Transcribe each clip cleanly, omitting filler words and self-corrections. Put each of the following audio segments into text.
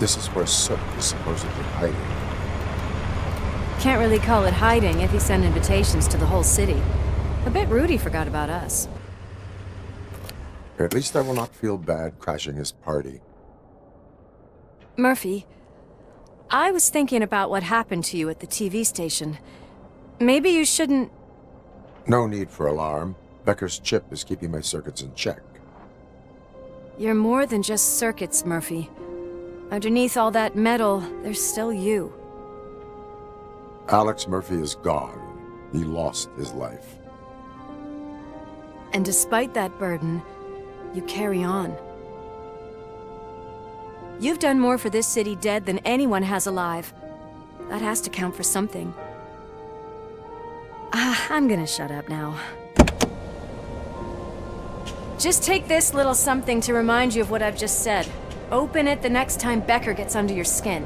This is where Soot is supposedly hiding. Can't really call it hiding if he sent invitations to the whole city. A bit rude he forgot about us. At least I will not feel bad crashing his party. Murphy, I was thinking about what happened to you at the TV station. Maybe you shouldn't... No need for alarm. Becker's chip is keeping my circuits in check. You're more than just circuits, Murphy. Underneath all that metal, there's still you. Alex Murphy is gone. He lost his life. And despite that burden, you carry on. You've done more for this city dead than anyone has alive. That has to count for something. I'm gonna shut up now. Just take this little something to remind you of what I've just said. Open it the next time Becker gets under your skin.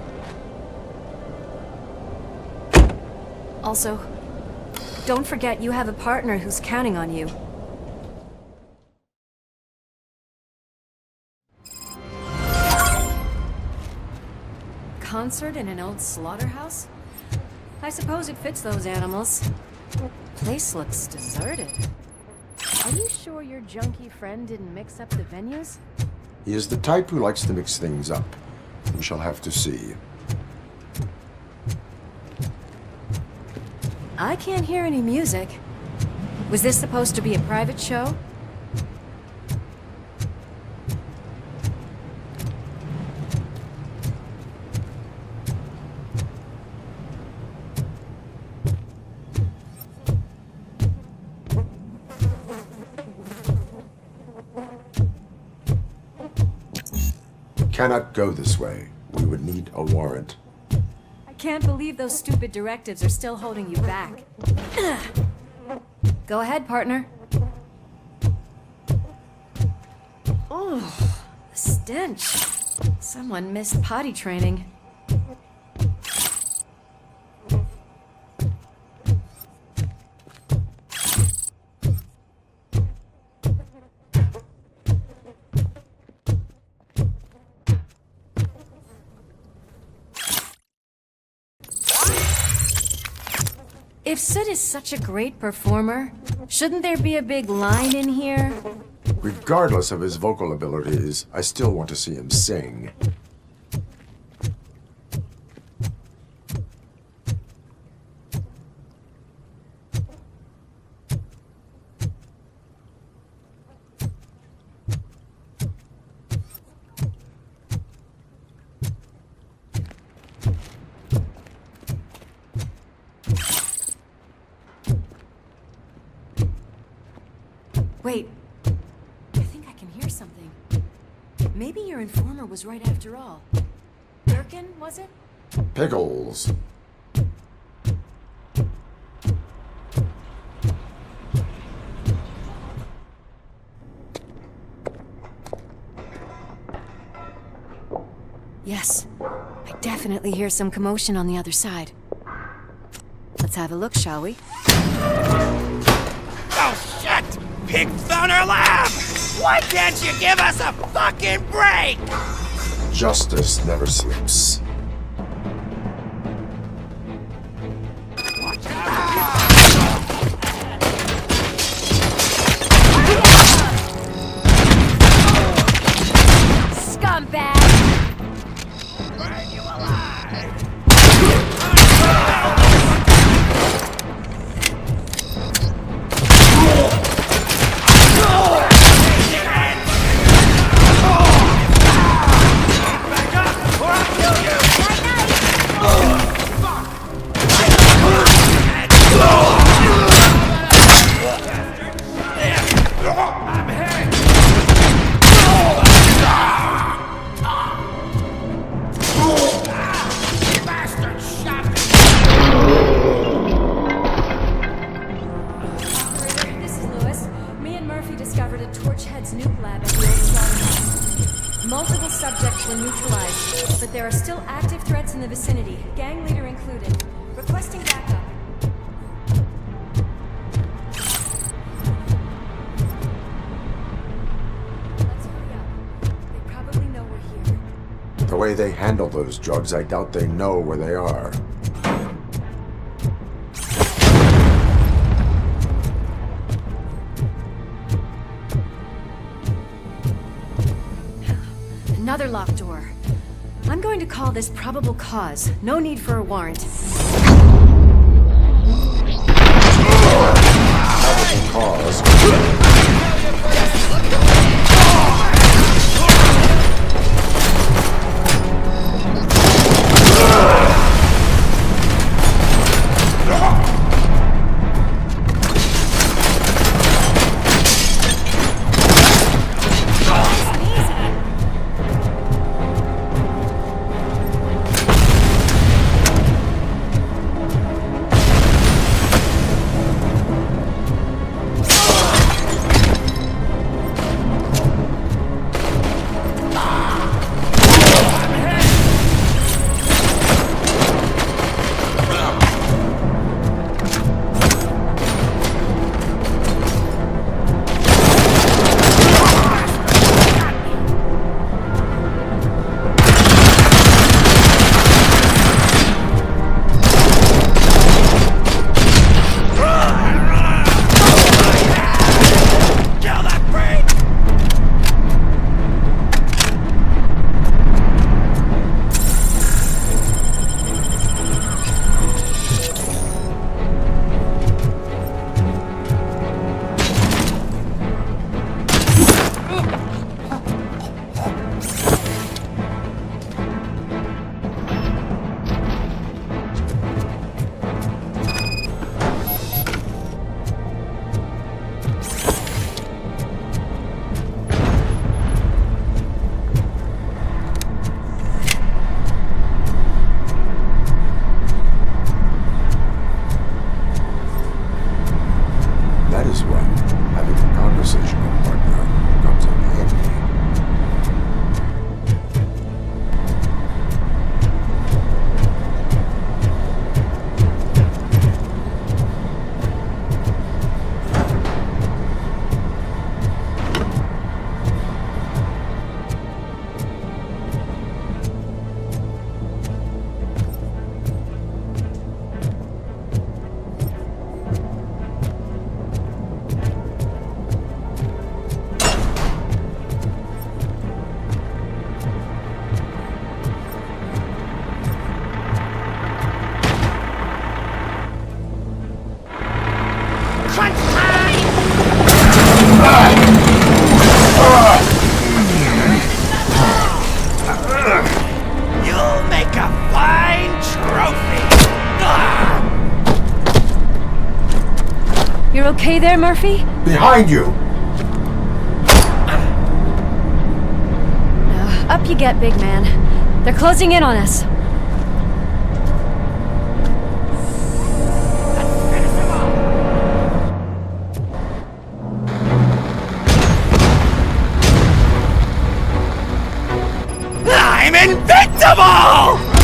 Also, don't forget you have a partner who's counting on you. Concert in an old slaughterhouse? I suppose it fits those animals. Place looks deserted. Are you sure your junkie friend didn't mix up the venues? He is the type who likes to mix things up. We shall have to see. I can't hear any music. Was this supposed to be a private show? Cannot go this way. We would need a warrant. I can't believe those stupid directives are still holding you back. Go ahead, partner. Oh, the stench. Someone missed potty training. If Sid is such a great performer, shouldn't there be a big line in here? Regardless of his vocal abilities, I still want to see him sing. Wait, I think I can hear something. Maybe your informer was right after all. Durkin, was it? Pickles. Yes, I definitely hear some commotion on the other side. Let's have a look, shall we? Oh, shit! Pigs on our lab! Why can't you give us a fucking break? Justice never sleeps. Watch out! Scumbag! Burn you alive! Back up, or I'll kill you! I'm hit! Bastard shot me! Operator, this is Lewis. Me and Murphy discovered a Torchhead's nuke lab at the old slaughterhouse. Multiple subjects were neutralized, but there are still active threats in the vicinity, gang leader included. Requesting backup. Let's hurry up. They probably know we're here. The way they handle those drugs, I doubt they know where they are. Another locked door. I'm going to call this probable cause. No need for a warrant. Probable cause. You're okay there, Murphy? Behind you! Up you get, big man. They're closing in on us. I'm invincible!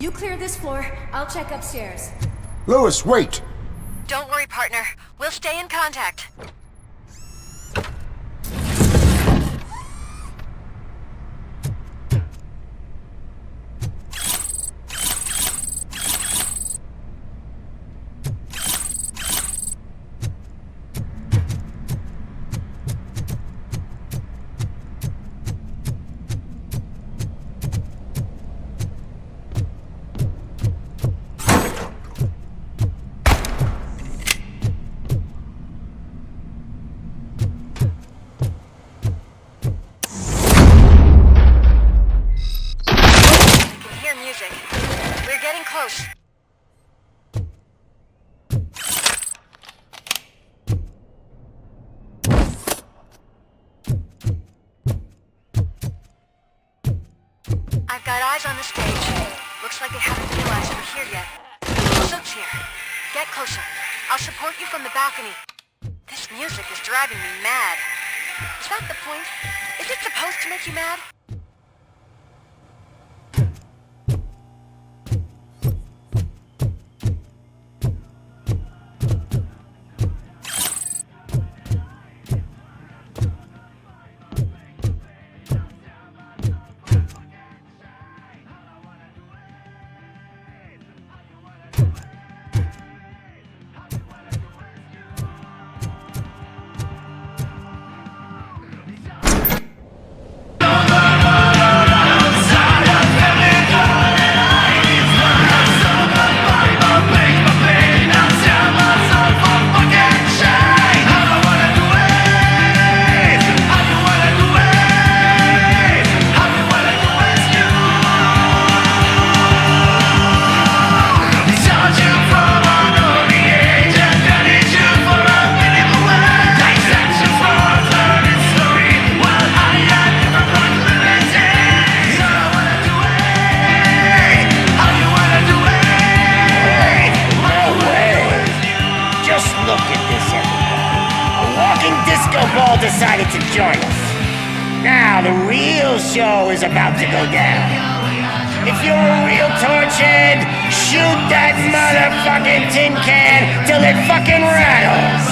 You clear this floor, I'll check upstairs. Lewis, wait! Don't worry, partner. We'll stay in contact. We're getting close. I've got eyes on the stage. Looks like they haven't realized we're here yet. Soap's here. Get closer. I'll support you from the balcony. This music is driving me mad. Is that the point? Is it supposed to make you mad? Decided to join us. Now the real show is about to go down. If you're a real torchhead, shoot that motherfucking tin can till it fucking rattles.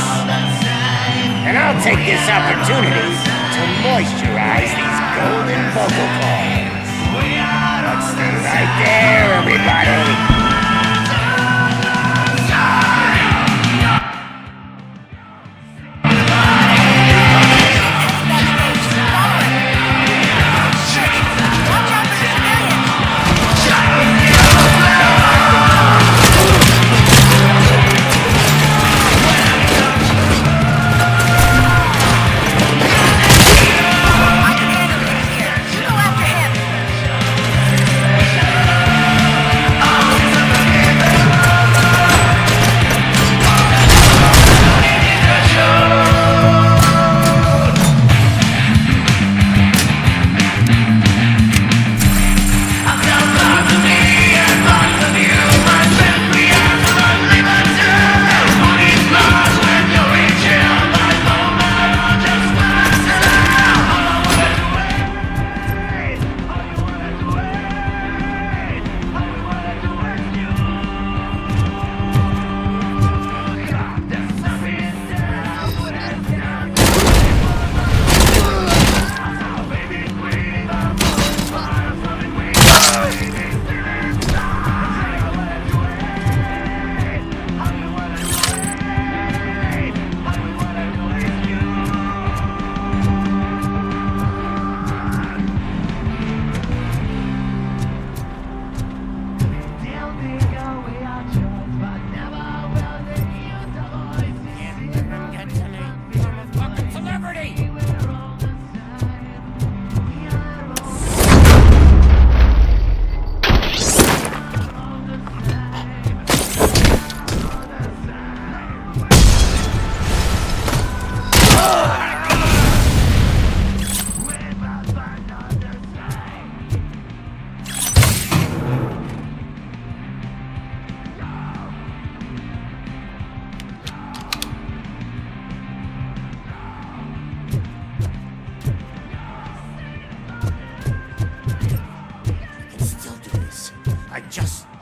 And I'll take this opportunity to moisturize these golden vocal cords. Let's stay right there, everybody. Go after him!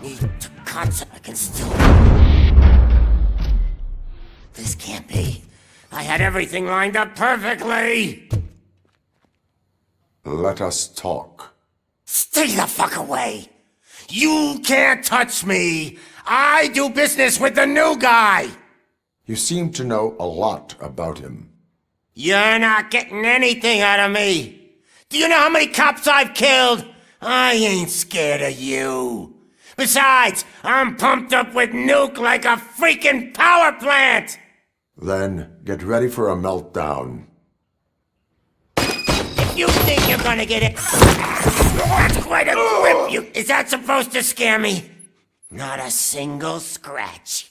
me to concert. I can still... This can't be. I had everything lined up perfectly. Let us talk. Stay the fuck away. You can't touch me. I do business with the new guy. You seem to know a lot about him. You're not getting anything out of me. Do you know how many cops I've killed? I ain't scared of you. Besides, I'm pumped up with nuke like a freaking power plant. Then get ready for a meltdown. If you think you're gonna get it, that's quite a grip. Is that supposed to scare me? Not a single scratch.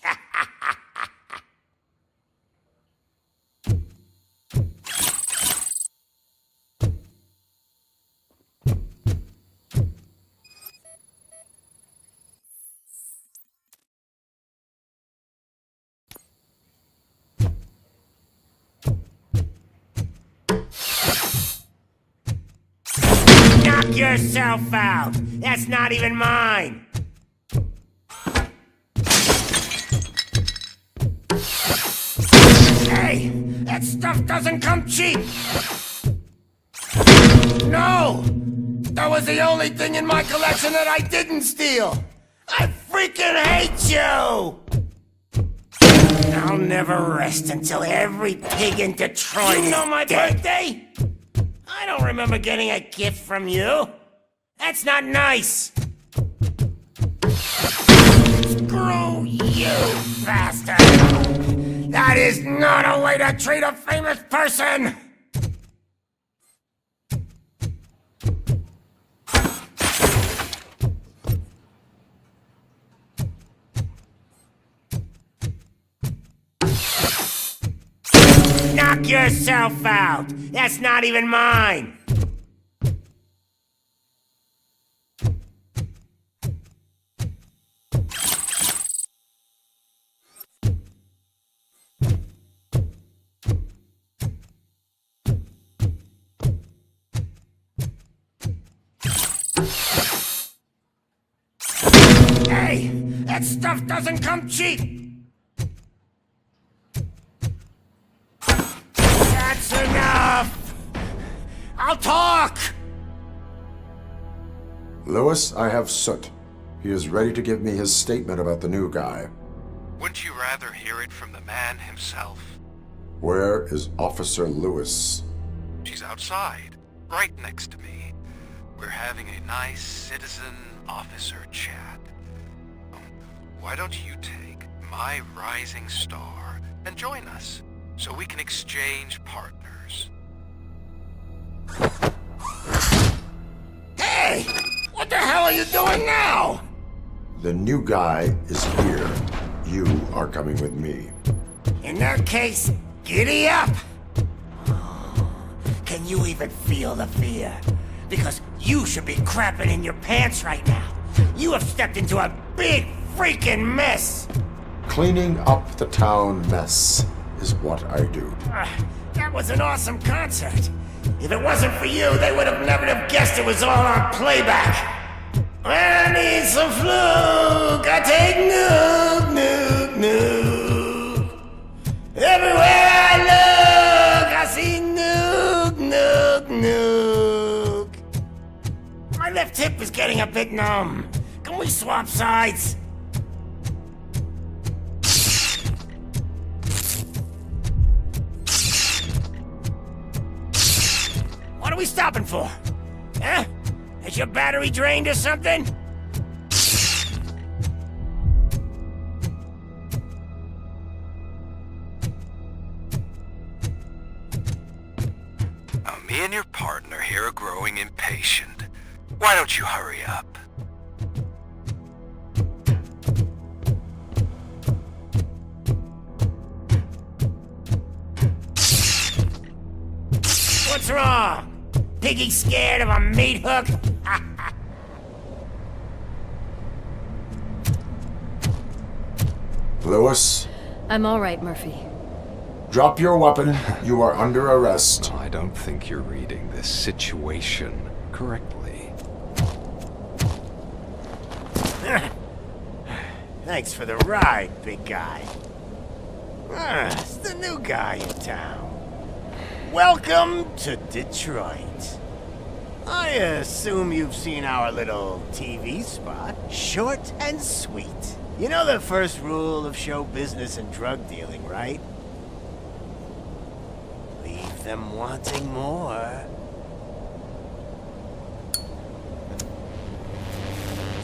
Knock yourself out. That's not even mine. Hey, that stuff doesn't come cheap. No, that was the only thing in my collection that I didn't steal. I freaking hate you. I'll never rest until every pig in Detroit is my birthday? I don't remember getting a gift from you. That's not nice. Screw you, bastard. That is not a way to treat a famous person. Knock yourself out. That's not even mine. Hey, that stuff doesn't come cheap. That's enough! I'll talk! Lewis, I have Soot. He is ready to give me his statement about the new guy. Wouldn't you rather hear it from the man himself? Where is Officer Lewis? She's outside, right next to me. We're having a nice citizen-officer chat. Why don't you take my rising star and join us, so we can exchange partners? Hey! What the hell are you doing now? The new guy is here. You are coming with me. In that case, giddy up! Can you even feel the fear? Because you should be crapping in your pants right now. You have stepped into a big freaking mess! Cleaning up the town mess is what I do. That was an awesome concert. If it wasn't for you, they would have never have guessed it was all on playback. I need some fluke. I take nuke, nuke, nuke. Everywhere I look, I see nuke, nuke, nuke. My left hip is getting a bit numb. Can we swap sides? What are we stopping for? Huh? Is your battery drained or something? Now, me and your partner here are growing impatient. Why don't you hurry up? What's wrong? Piggy scared of a meat hook? Lewis, I'm all right, Murphy. drop your weapon. You are under arrest. I don't think you're reading this situation correctly. Thanks for the ride, big guy. It's the new guy in town. Welcome to Detroit. I assume you've seen our little TV spot. Short and sweet. You know the first rule of show business and drug dealing, right? Leave them wanting more.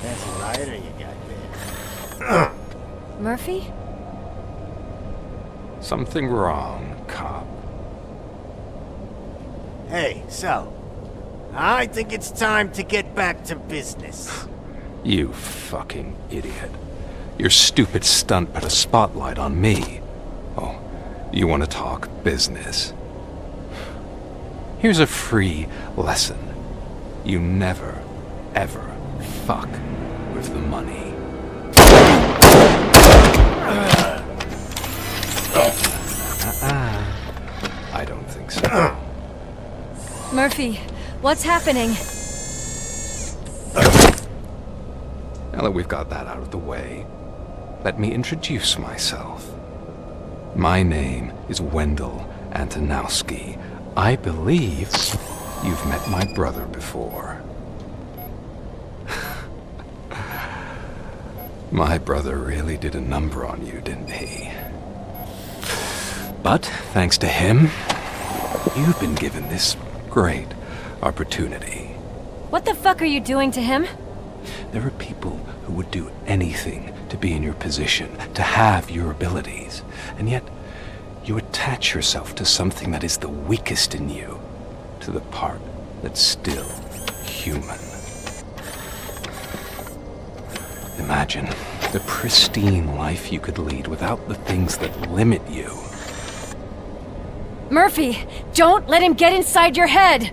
That's a lighter you got there. Murphy? Something wrong, cop. Hey, so, I think it's time to get back to business. You fucking idiot. Your stupid stunt put a spotlight on me. Oh, you want to talk business? Here's a free lesson. You never, ever fuck with the money. I don't think so. Murphy, what's happening? Now that we've got that out of the way, let me introduce myself. My name is Wendell Antonowski. I believe you've met my brother before. My brother really did a number on you, didn't he? But thanks to him, you've been given this great opportunity. What the fuck are you doing to him? There are people who would do anything to be in your position, to have your abilities, and yet you attach yourself to something that is the weakest in you, to the part that's still human. Imagine the pristine life you could lead without the things that limit you. Murphy, don't let him get inside your head!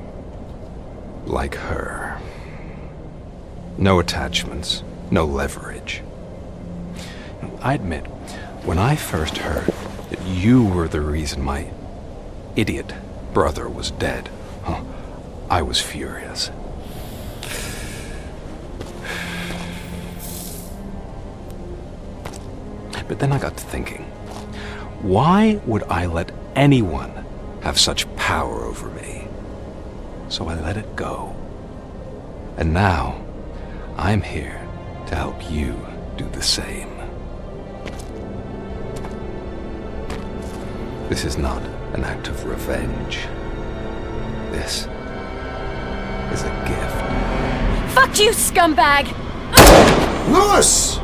Like her. No attachments, no leverage. I admit, when I first heard that you were the reason my idiot brother was dead, I was furious. But then I got to thinking, why would I let anyone have such power over me? So I let it go. And now, I'm here to help you do the same. This is not an act of revenge. This is a gift. Fuck you, scumbag! Lewis!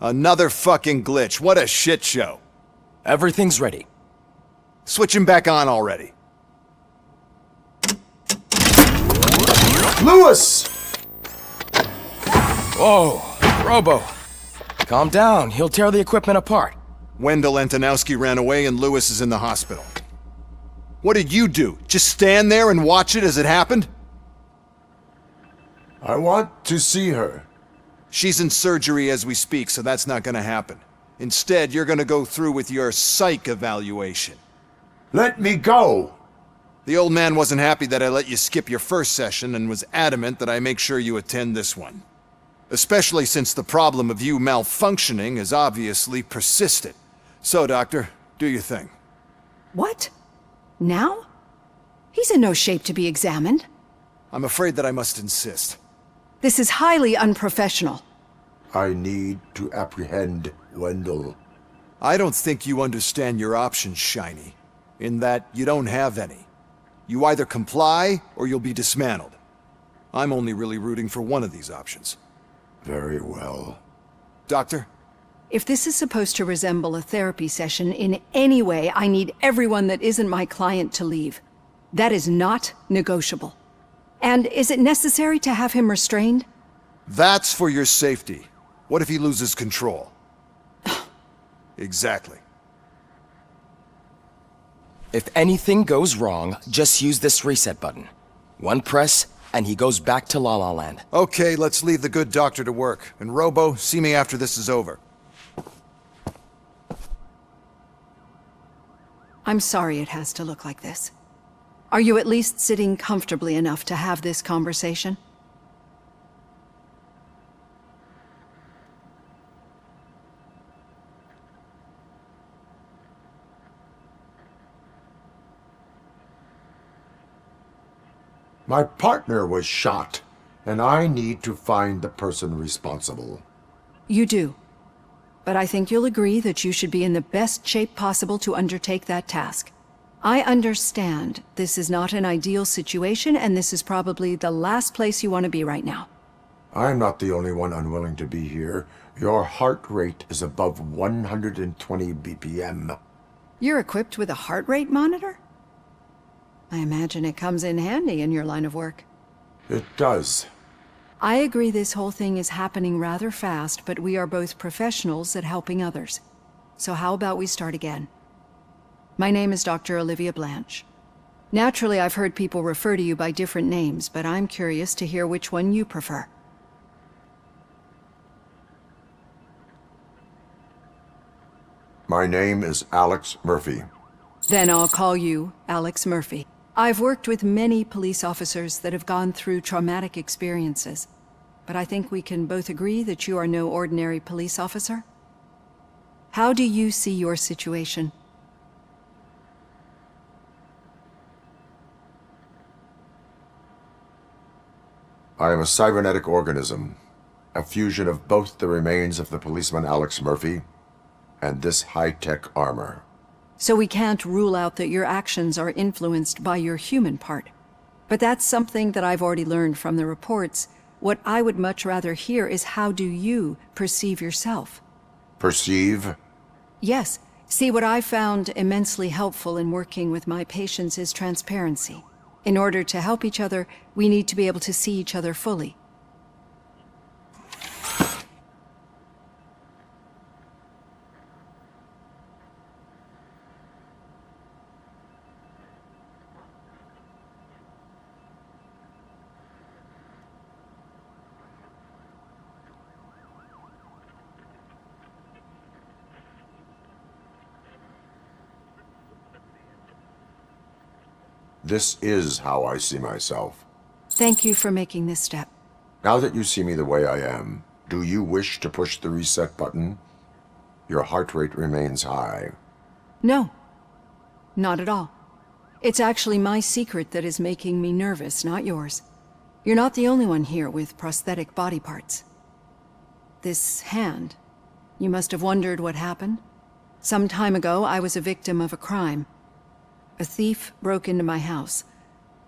Another fucking glitch. What a shit show. Everything's ready. Switch him back on already. Lewis! Whoa, Robo. Calm down. He'll tear the equipment apart. Wendell Antonowski ran away and Lewis is in the hospital. What did you do? Just stand there and watch it as it happened? I want to see her. She's in surgery as we speak, so that's not gonna happen. Instead, you're gonna go through with your psych evaluation. Let me go! The old man wasn't happy that I let you skip your first session and was adamant that I make sure you attend this one. Especially since the problem of you malfunctioning is obviously persistent. So, Doctor, do your thing. What? Now? He's in no shape to be examined. I'm afraid that I must insist. This is highly unprofessional. I need to apprehend Wendell. I don't think you understand your options, Shiny. In that you don't have any. You either comply or you'll be dismantled. I'm only really rooting for one of these options. Very well. Doctor? If this is supposed to resemble a therapy session in any way, I need everyone that isn't my client to leave. That is not negotiable. And is it necessary to have him restrained? That's for your safety. What if he loses control? Exactly. If anything goes wrong, just use this reset button. One press, and he goes back to La La Land. Okay, let's leave the good doctor to work. And Robo, see me after this is over. I'm sorry it has to look like this. Are you at least sitting comfortably enough to have this conversation? My partner was shot, and I need to find the person responsible. You do. But I think you'll agree that you should be in the best shape possible to undertake that task. I understand this is not an ideal situation, and this is probably the last place you want to be right now. I'm not the only one unwilling to be here. Your heart rate is above 120 BPM. You're equipped with a heart rate monitor? I imagine it comes in handy in your line of work. It does. I agree this whole thing is happening rather fast, but we are both professionals at helping others. So how about we start again? My name is Dr. Olivia Blanche. Naturally, I've heard people refer to you by different names, but I'm curious to hear which one you prefer. My name is Alex Murphy. Then I'll call you Alex Murphy. I've worked with many police officers that have gone through traumatic experiences, but I think we can both agree that you are no ordinary police officer. How do you see your situation? I am a cybernetic organism, a fusion of both the remains of the policeman Alex Murphy and this high-tech armor. So we can't rule out that your actions are influenced by your human part. But that's something that I've already learned from the reports. What I would much rather hear is how do you perceive yourself? Perceive? Yes. See, what I found immensely helpful in working with my patients is transparency. In order to help each other, we need to be able to see each other fully. This is how I see myself. Thank you for making this step. Now that you see me the way I am, do you wish to push the reset button? Your heart rate remains high. No, not at all. It's actually my secret that is making me nervous, not yours. You're not the only one here with prosthetic body parts. This hand, you must have wondered what happened. Some time ago, I was a victim of a crime. A thief broke into my house.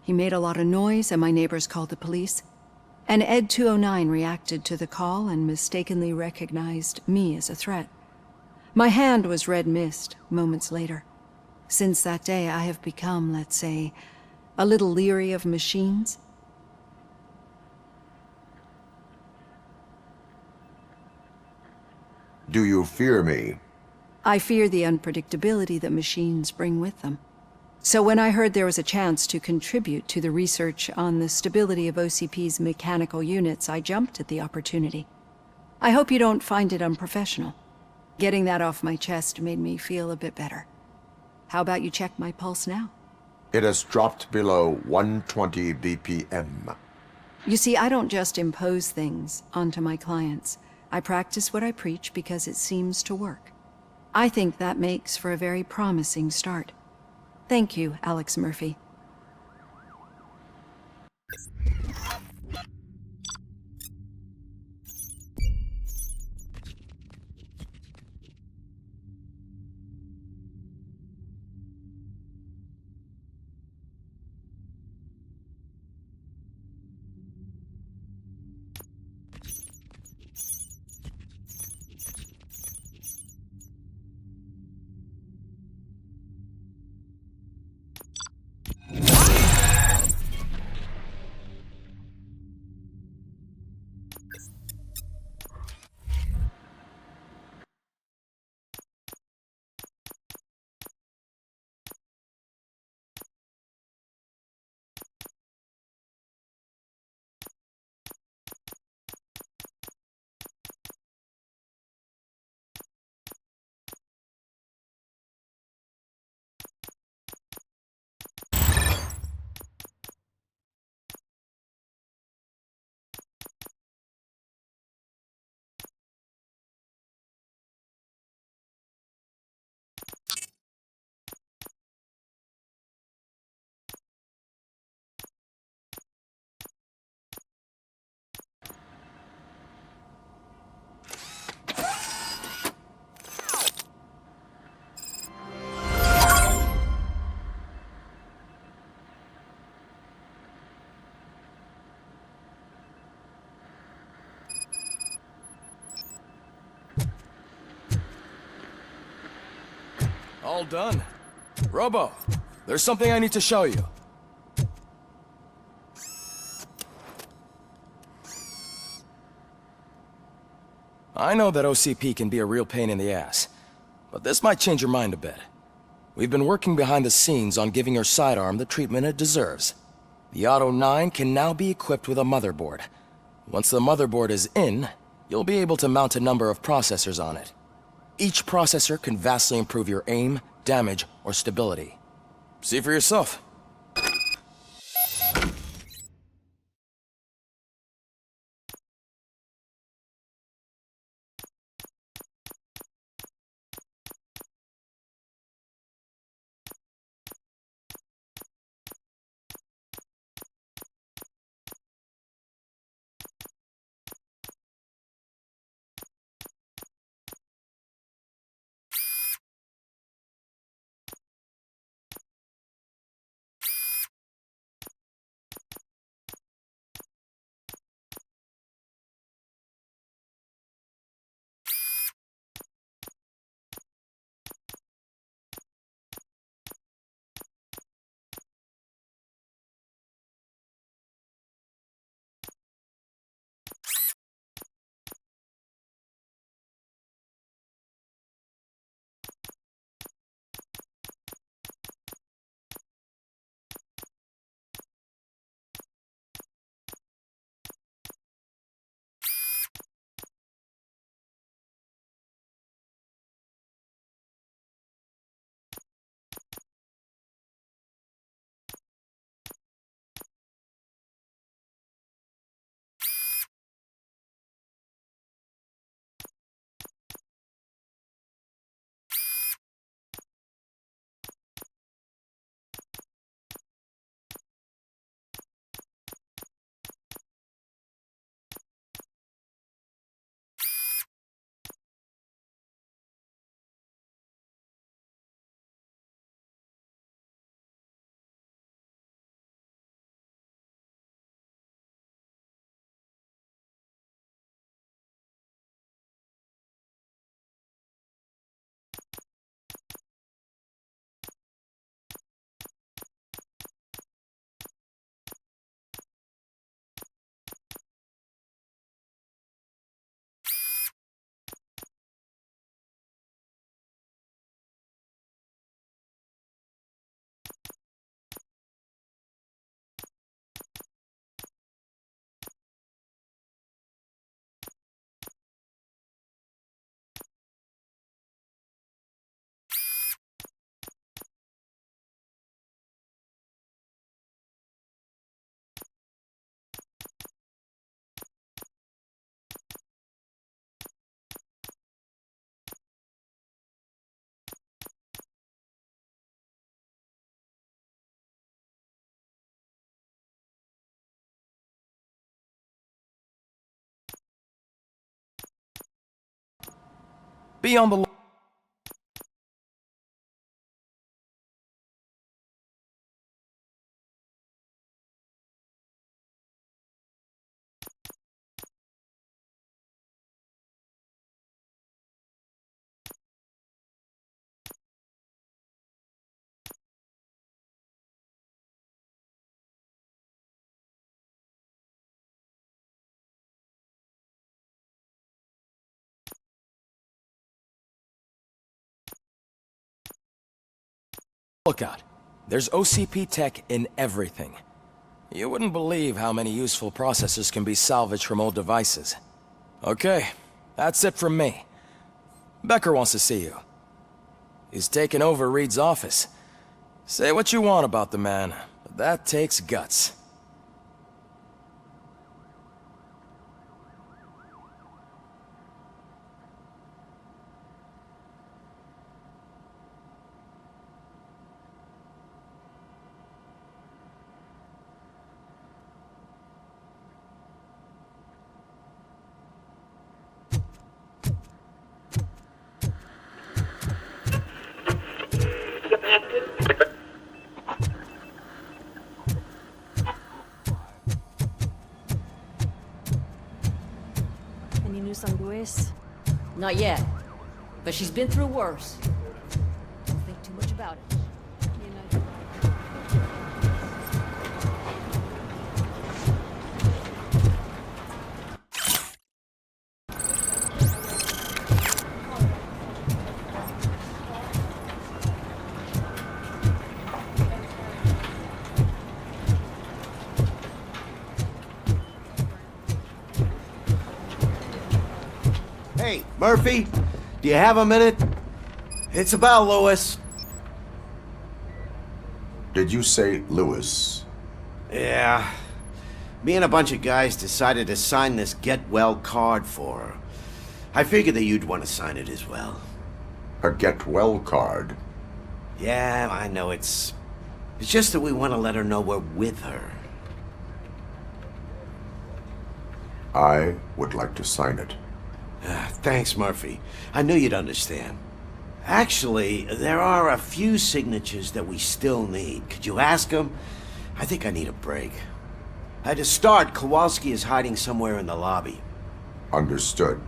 He made a lot of noise and my neighbors called the police. And Ed 209 reacted to the call and mistakenly recognized me as a threat. My hand was red mist moments later. Since that day, I have become, let's say, a little leery of machines. Do you fear me? I fear the unpredictability that machines bring with them. So when I heard there was a chance to contribute to the research on the stability of OCP's mechanical units, I jumped at the opportunity. I hope you don't find it unprofessional. Getting that off my chest made me feel a bit better. How about you check my pulse now? It has dropped below 120 BPM. You see, I don't just impose things onto my clients. I practice what I preach because it seems to work. I think that makes for a very promising start. Thank you, Alex Murphy. All done. Robo, there's something I need to show you. I know that OCP can be a real pain in the ass, but this might change your mind a bit. We've been working behind the scenes on giving your sidearm the treatment it deserves. The Auto 9 can now be equipped with a motherboard. Once the motherboard is in, you'll be able to mount a number of processors on it. Each processor can vastly improve your aim, damage, or stability. See for yourself. Be on the lookout. There's OCP tech in everything. You wouldn't believe how many useful processors can be salvaged from old devices. Okay, that's it from me. Becker wants to see you. He's taken over Reed's office. Say what you want about the man, but that takes guts. Any news on Luis? Not yet, but she's been through worse. Don't think Hey, Murphy, do you have a minute? It's about Lewis. Did you say Lewis? Yeah. Me and a bunch of guys decided to sign this get well card for her. I figured that you'd want to sign it as well. A get well card? Yeah, I know it's just that we want to let her know we're with her. I would like to sign it. Thanks, Murphy. I knew you'd understand. Actually, there are a few signatures that we still need. Could you ask them? I think I need a break. To start, Kowalski is hiding somewhere in the lobby. Understood.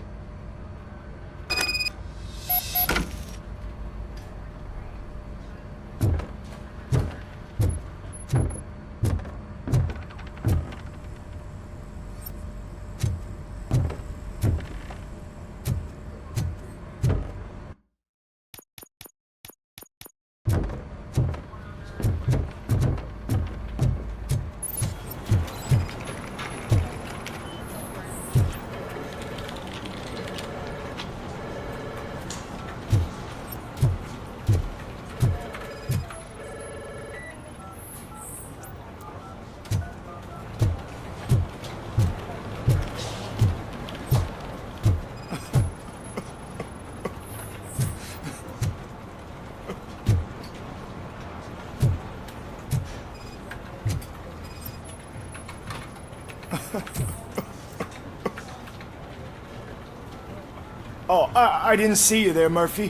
Oh, I didn't see you there, Murphy.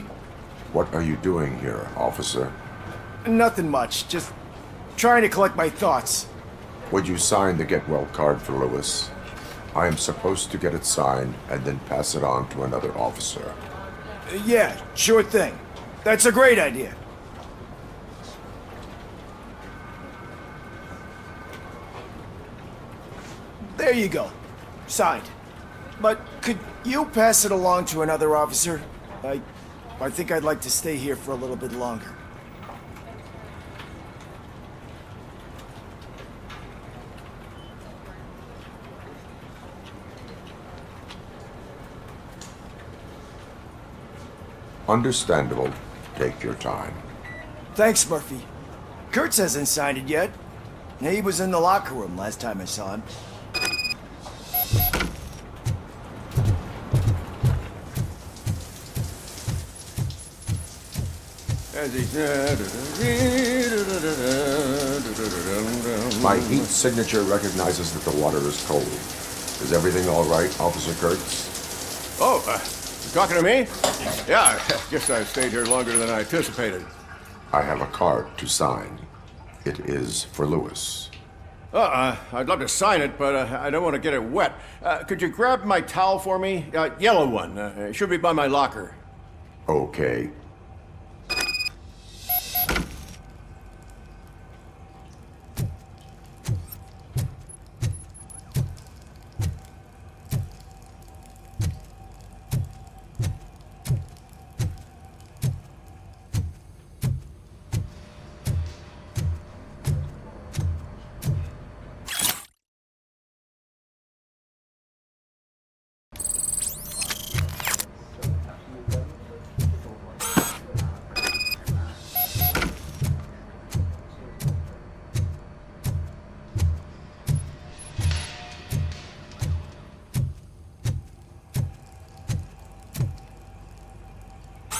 What are you doing here, officer? Nothing much, just trying to collect my thoughts. Would you sign the get well card for Lewis? I am supposed to get it signed and then pass it on to another officer. Yeah, sure thing. That's a great idea. There you go. Signed. But could you pass it along to another officer? I think I'd like to stay here for a little bit longer. Understandable. Take your time. Thanks, Murphy. Kurtz hasn't signed it yet. He was in the locker room last time I saw him. My heat signature recognizes that the water is cold. Is everything all right, Officer Kurtz? Oh, you talking to me? Yeah, guess I stayed here longer than I anticipated. I have a card to sign. It is for Lewis. I'd love to sign it, but I don't want to get it wet. Could you grab my towel for me? Yellow one. It should be by my locker. Okay.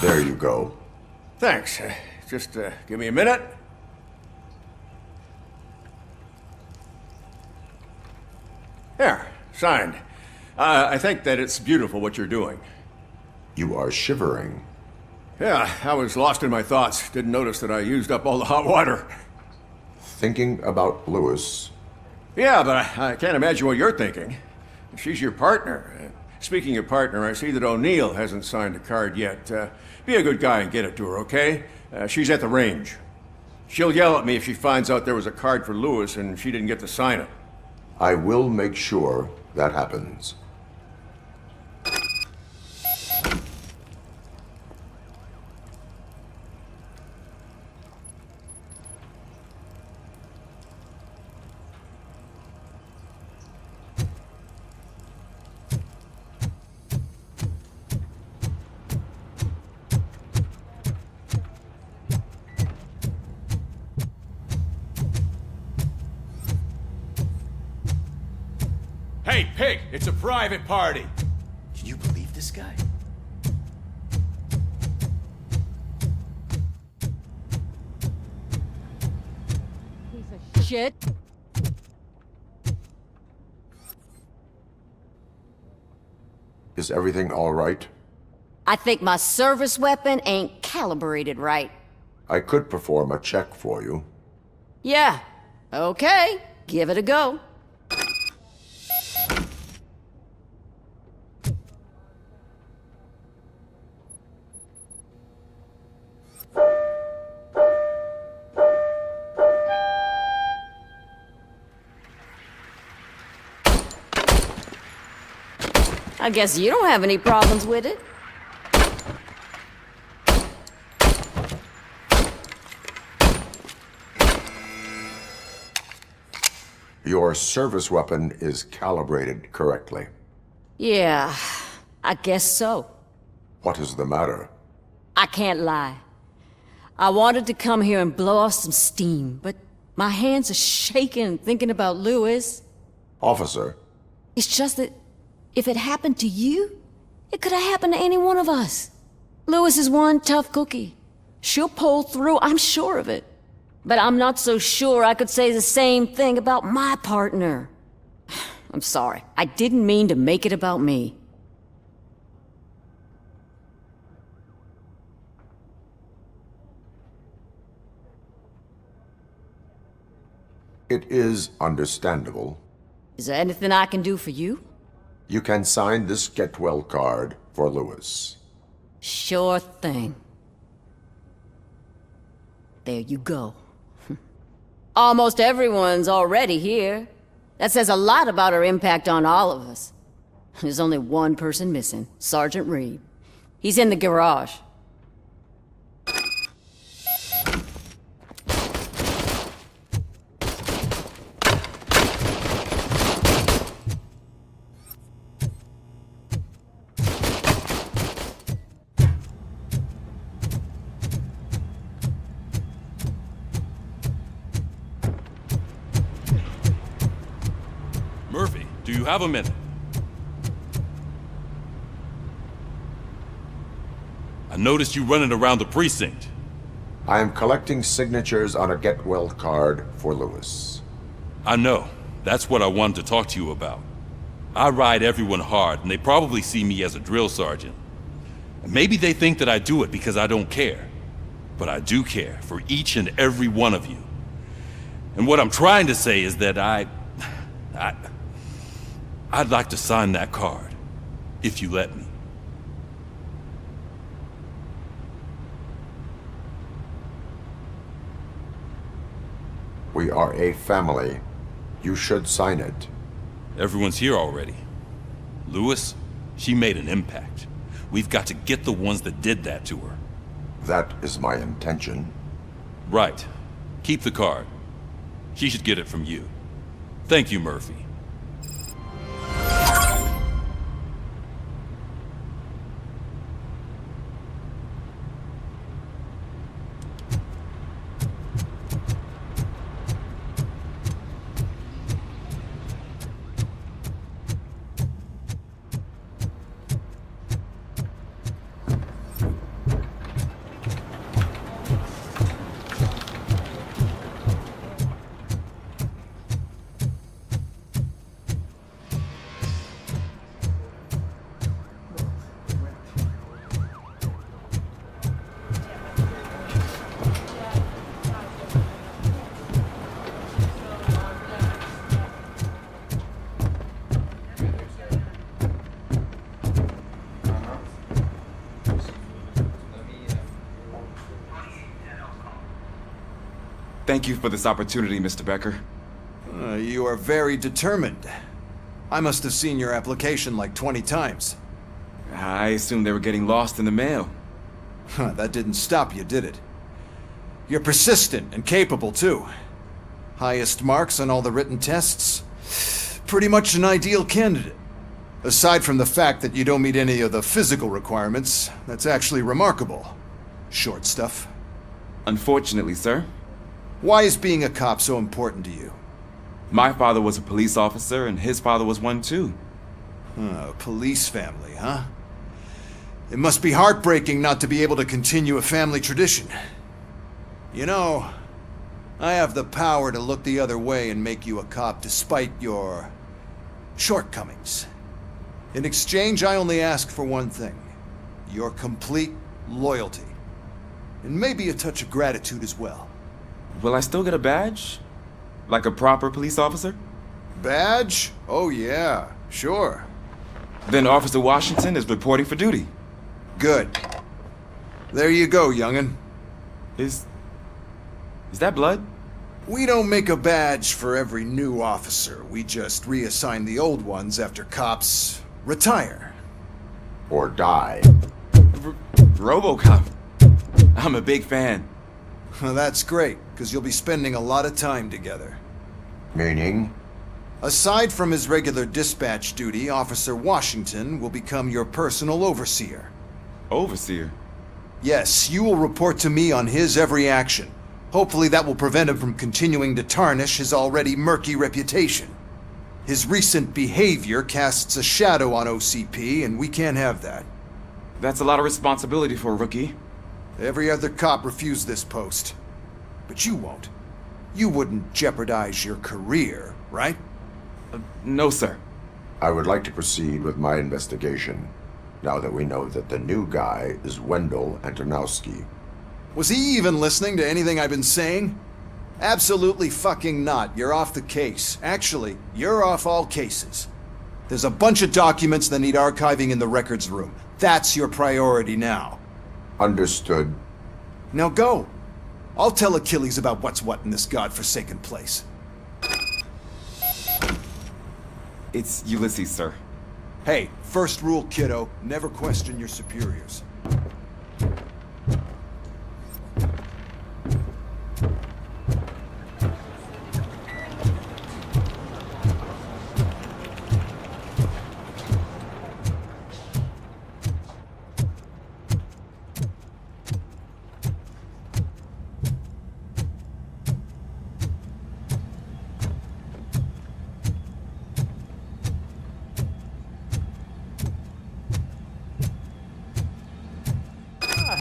There you go. Thanks. Just give me a minute. There, signed. I think that it's beautiful what you're doing. You are shivering. Yeah, I was lost in my thoughts. Didn't notice that I used up all the hot water. Thinking about Lewis. Yeah, but I can't imagine what you're thinking. She's your partner. Speaking of partner, I see that O'Neill hasn't signed a card yet. Be a good guy and get it to her, okay? She's at the range. She'll yell at me if she finds out there was a card for Lewis and she didn't get to sign it. I will make sure that happens. Hey, pig, it's a private party. Can you believe this guy? Shit. Is everything all right? I think my service weapon ain't calibrated right. I could perform a check for you. Yeah. Okay. Give it a go. I guess you don't have any problems with it. Your service weapon is calibrated correctly. Yeah, I guess so. What is the matter? I can't lie. I wanted to come here and blow off some steam, but my hands are shaking thinking about Lewis. Officer, It's just that if it happened to you, it could have happened to any one of us. Lewis is one tough cookie. She'll pull through, I'm sure of it. But I'm not so sure I could say the same thing about my partner. I'm sorry. I didn't mean to make it about me. it is understandable. Is there anything I can do for you? You can sign this get well card for Lewis. Sure thing. There you go. Almost everyone's already here. That says a lot about her impact on all of us. There's only one person missing, Sergeant Reed. He's in the garage. Murphy, do you have a minute? I noticed you running around the precinct. I am collecting signatures on a get well card for Lewis. I know. That's what I wanted to talk to you about. I ride everyone hard, and they probably see me as a drill sergeant. And maybe they think that I do it because I don't care. But I do care for each and every one of you. And what I'm trying to say is that I'd like to sign that card, if you let me. We are a family. You should sign it. Everyone's here already. Lewis, she made an impact. We've got to get the ones that did that to her. That is my intention. Right. Keep the card. She should get it from you. Thank you, Murphy. Thank you for this opportunity, Mr. Becker. You are very determined. I must have seen your application like 20 times. I assumed they were getting lost in the mail. That didn't stop you, did it? You're persistent and capable, too. Highest marks on all the written tests. Pretty much an ideal candidate. Aside from the fact that you don't meet any of the physical requirements, that's actually remarkable. Short stuff. Unfortunately, sir. Why is being a cop so important to you? My father was a police officer, and his father was one too. Police family, huh? It must be heartbreaking not to be able to continue a family tradition. You know, I have the power to look the other way and make you a cop despite your shortcomings. In exchange, I only ask for one thing. Your complete loyalty. And maybe a touch of gratitude as well. Will I still get a badge? Like a proper police officer? Badge? Oh yeah, sure. Then Officer Washington is reporting for duty. Good. There you go, young'un. Is that blood? We don't make a badge for every new officer. We just reassign the old ones after cops retire. Or die. RoboCop. I'm a big fan. Well, that's great, because you'll be spending a lot of time together. Meaning? Aside from his regular dispatch duty, Officer Washington will become your personal overseer. Overseer? Yes, you will report to me on his every action. Hopefully that will prevent him from continuing to tarnish his already murky reputation. His recent behavior casts a shadow on OCP, and we can't have that. That's a lot of responsibility for a rookie. Every other cop refused this post. But you won't. You wouldn't jeopardize your career, right? No, sir. I would like to proceed with my investigation, now that we know that the new guy is Wendell Antonowski. Was he even listening to anything I've been saying? Absolutely fucking not. You're off the case. Actually, you're off all cases. There's a bunch of documents that need archiving in the records room. That's your priority now. Understood. Now go. I'll tell Achilles about what's what in this godforsaken place. It's Ulysses, sir. Hey, first rule, kiddo. Never question your superiors.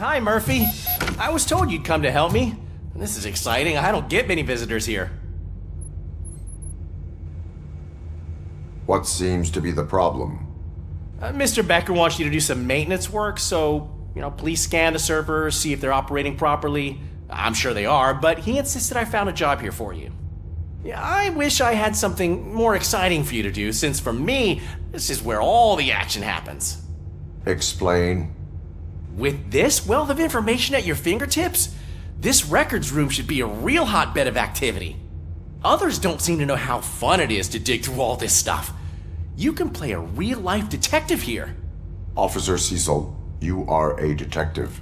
Hi, Murphy. I was told you'd come to help me. This is exciting. I don't get many visitors here. What seems to be the problem? Mr. Becker wants you to do some maintenance work, so, please scan the servers, see if they're operating properly. I'm sure they are, but he insisted I found a job here for you. Yeah, I wish I had something more exciting for you to do, since for me, this is where all the action happens. Explain. With this wealth of information at your fingertips, this records room should be a real hotbed of activity. Others don't seem to know how fun it is to dig through all this stuff. You can play a real-life detective here. Officer Cecil, you are a detective.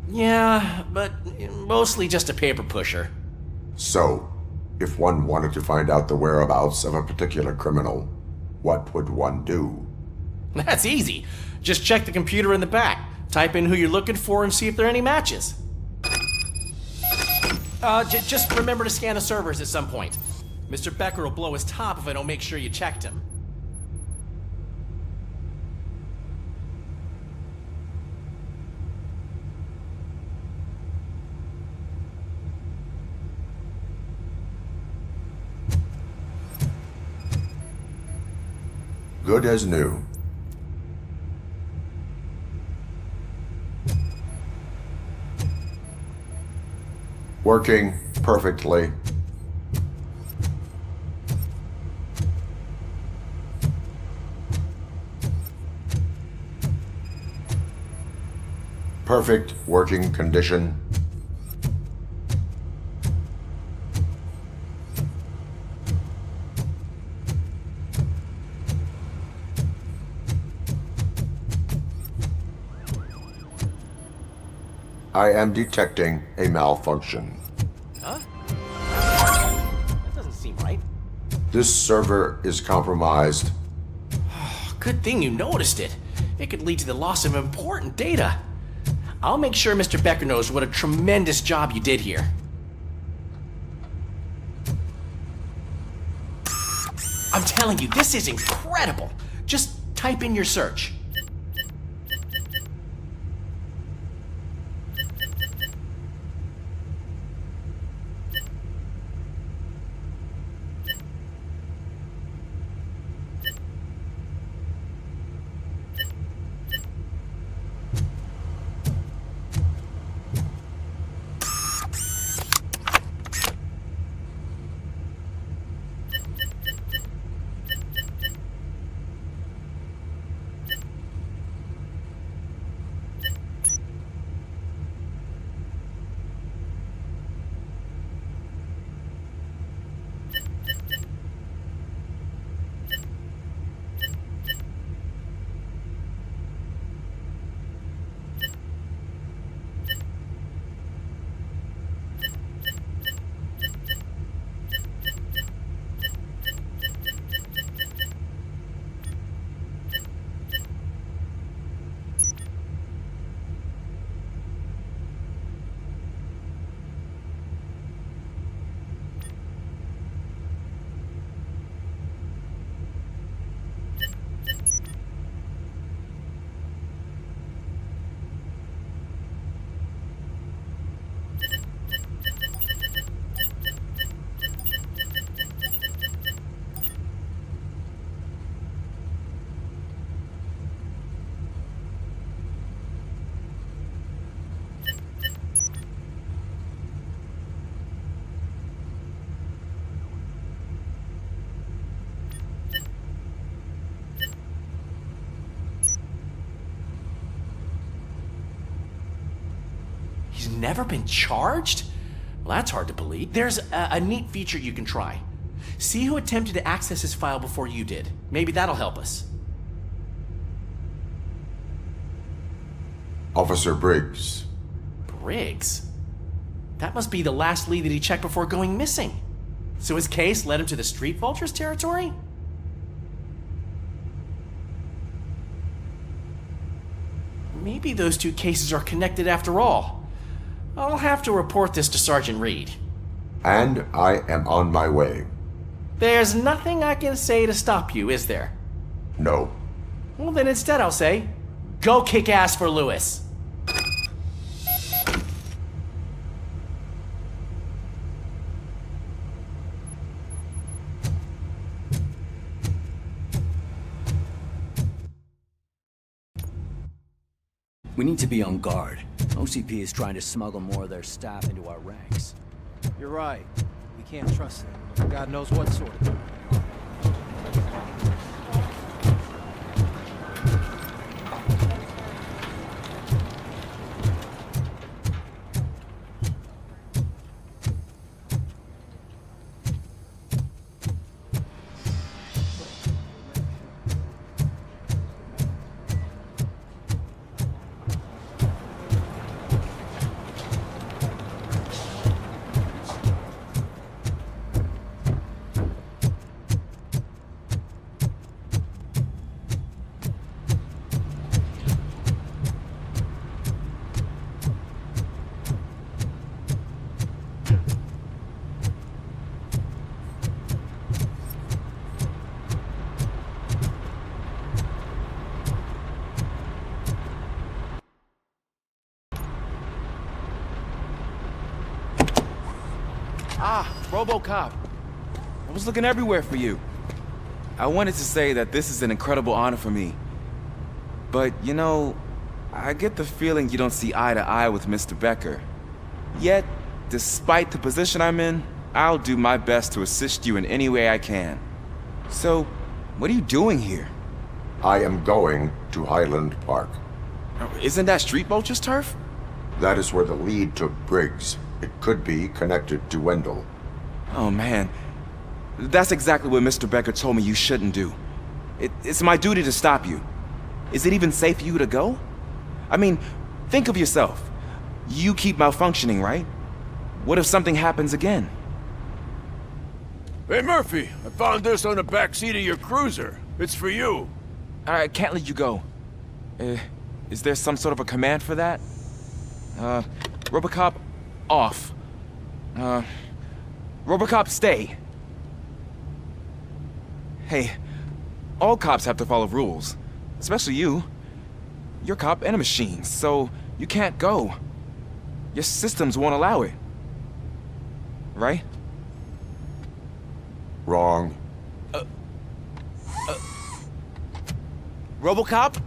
Yeah, but mostly just a paper pusher. So, if one wanted to find out the whereabouts of a particular criminal, what would one do? That's easy. Just check the computer in the back. Type in who you're looking for and see if there are any matches. Just remember to scan the servers at some point. Mr. Becker will blow his top if I don't make sure you checked him. Good as new. Working perfectly. Perfect working condition. I am detecting a malfunction. Huh? That doesn't seem right. This server is compromised. Good thing you noticed it. It could lead to the loss of important data. I'll make sure Mr. Becker knows what a tremendous job you did here. I'm telling you, this is incredible. Just type in your search. He's never been charged? Well, that's hard to believe. There's a neat feature you can try. See who attempted to access his file before you did. Maybe that'll help us. Officer Briggs. Briggs? That must be the last lead that he checked before going missing. So his case led him to the Street Vultures territory? Maybe those two cases are connected after all. I'll have to report this to Sergeant Reed. And I am on my way. There's nothing I can say to stop you, is there? No. Well, then instead I'll say, go kick ass for Lewis. We need to be on guard. OCP is trying to smuggle more of their staff into our ranks. You're right. We can't trust them. God knows what sort of them. Ah, RoboCop. I was looking everywhere for you. I wanted to say that this is an incredible honor for me. But, you know, I get the feeling you don't see eye to eye with Mr. Becker. Yet, despite the position I'm in, I'll do my best to assist you in any way I can. So, what are you doing here? I am going to Highland Park. Isn't that Street Vulture's turf? That is where the lead took Briggs. It could be connected to Wendell. Oh, man. That's exactly what Mr. Becker told me you shouldn't do. It's my duty to stop you. Is it even safe for you to go? I mean, think of yourself. You keep malfunctioning, right? What if something happens again? Hey, Murphy, I found this on the back seat of your cruiser. It's for you. I can't let you go. Is there some sort of a command for that? RoboCop, off. RoboCop, stay. Hey, all cops have to follow rules. Especially you. You're a cop and a machine, so you can't go. Your systems won't allow it. Right? Wrong. RoboCop?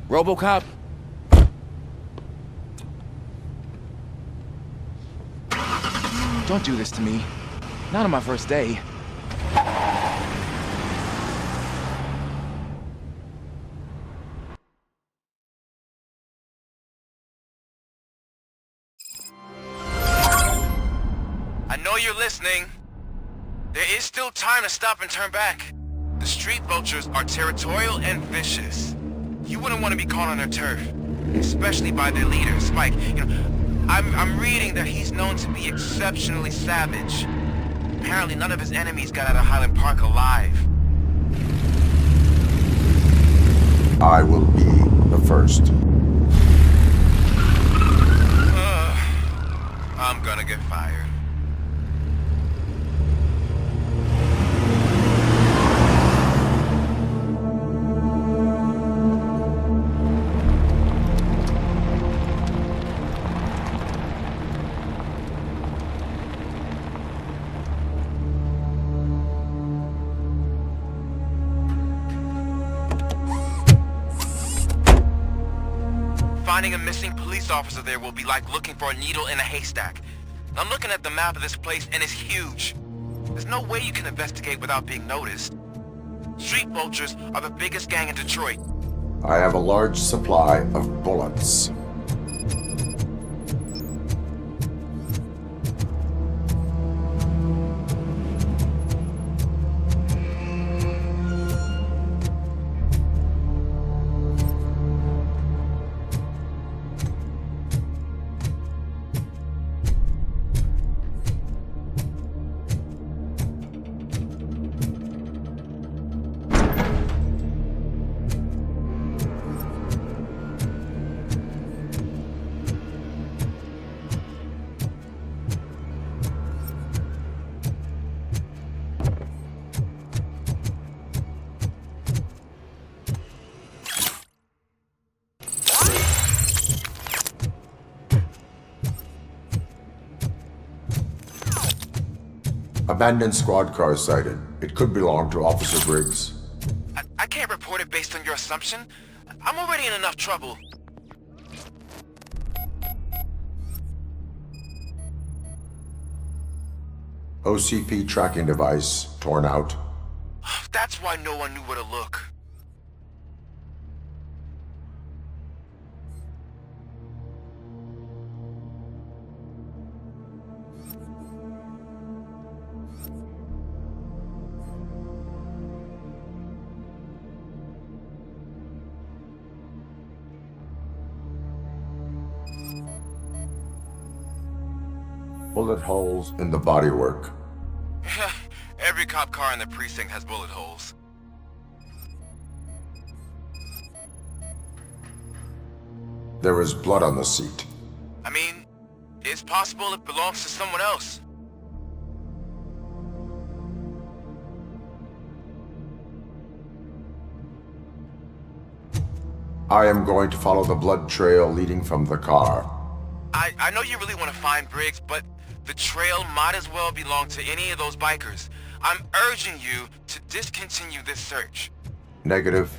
RoboCop? Don't do this to me. Not on my first day. I know you're listening. There is still time to stop and turn back. The street vultures are territorial and vicious. You wouldn't want to be caught on their turf, especially by their leader, Spike. You know, I'm reading that he's known to be exceptionally savage. Apparently none of his enemies got out of Highland Park alive. I will be the first. I'm gonna get fired. Finding a missing police officer there will be like looking for a needle in a haystack. I'm looking at the map of this place and it's huge. There's no way you can investigate without being noticed. Street vultures are the biggest gang in Detroit. I have a large supply of bullets. Abandoned squad car sighted. It could belong to Officer Briggs. I can't report it based on your assumption. I'm already in enough trouble. OCP tracking device torn out. That's why no one knew where to look. Bullet holes in the bodywork. Every cop car in the precinct has bullet holes. There is blood on the seat. I mean, it's possible it belongs to someone else. I am going to follow the blood trail leading from the car. I know you really want to find Briggs, but the trail might as well belong to any of those bikers. I'm urging you to discontinue this search. Negative.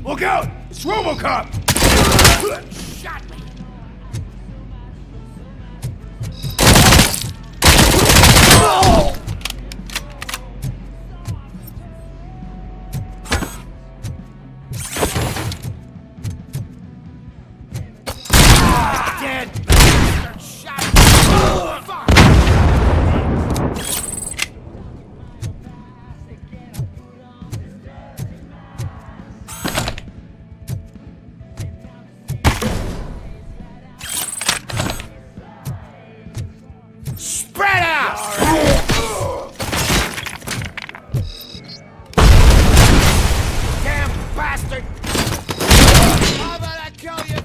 Look out! It's RoboCop! Shot me! Dead! Shot! Fuck! Spread out! Damn bastard! How about I kill you?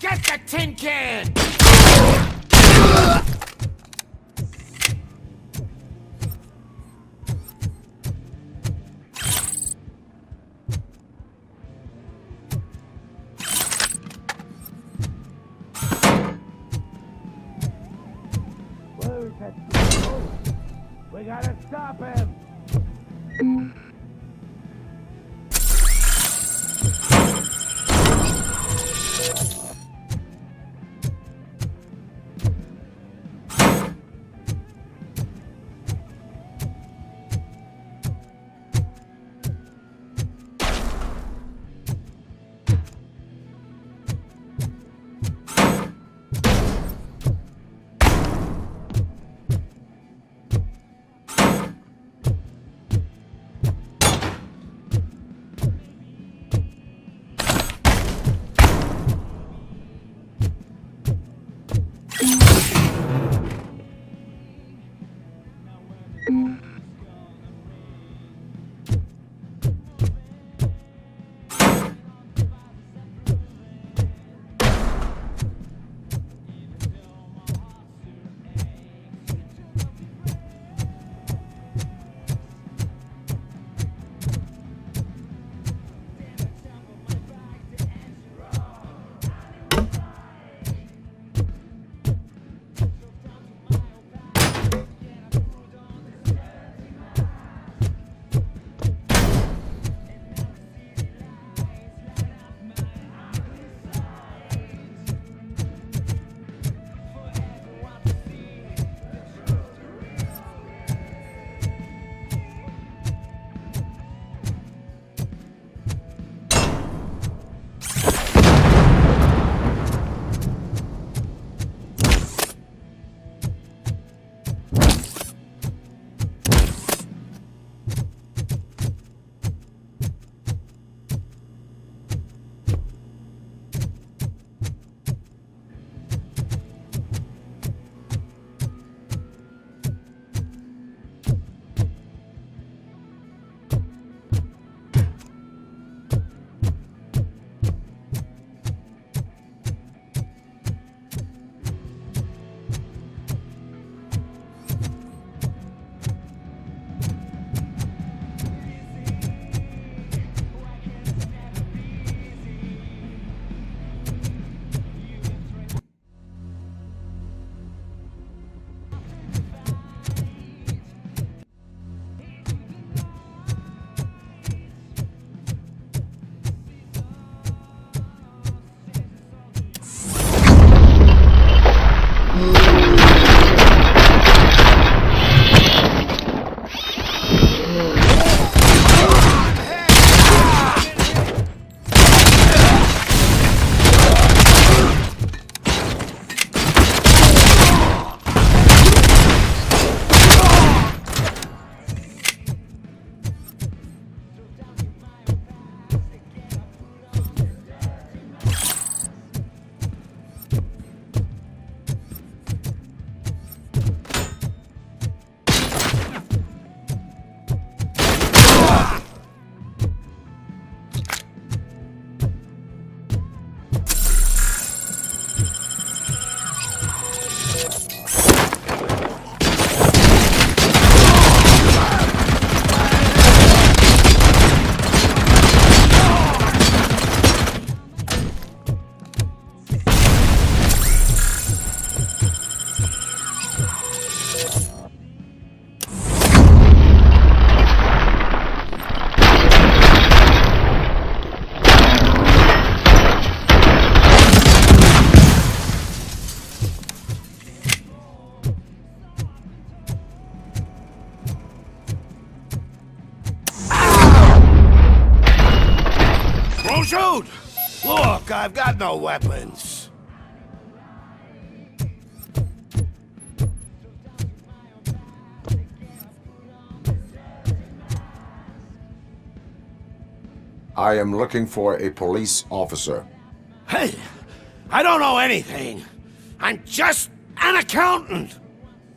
Get the tin can! We gotta stop him! shoot! Look, I've got no weapons. I am looking for a police officer. Hey, I don't know anything. I'm just an accountant.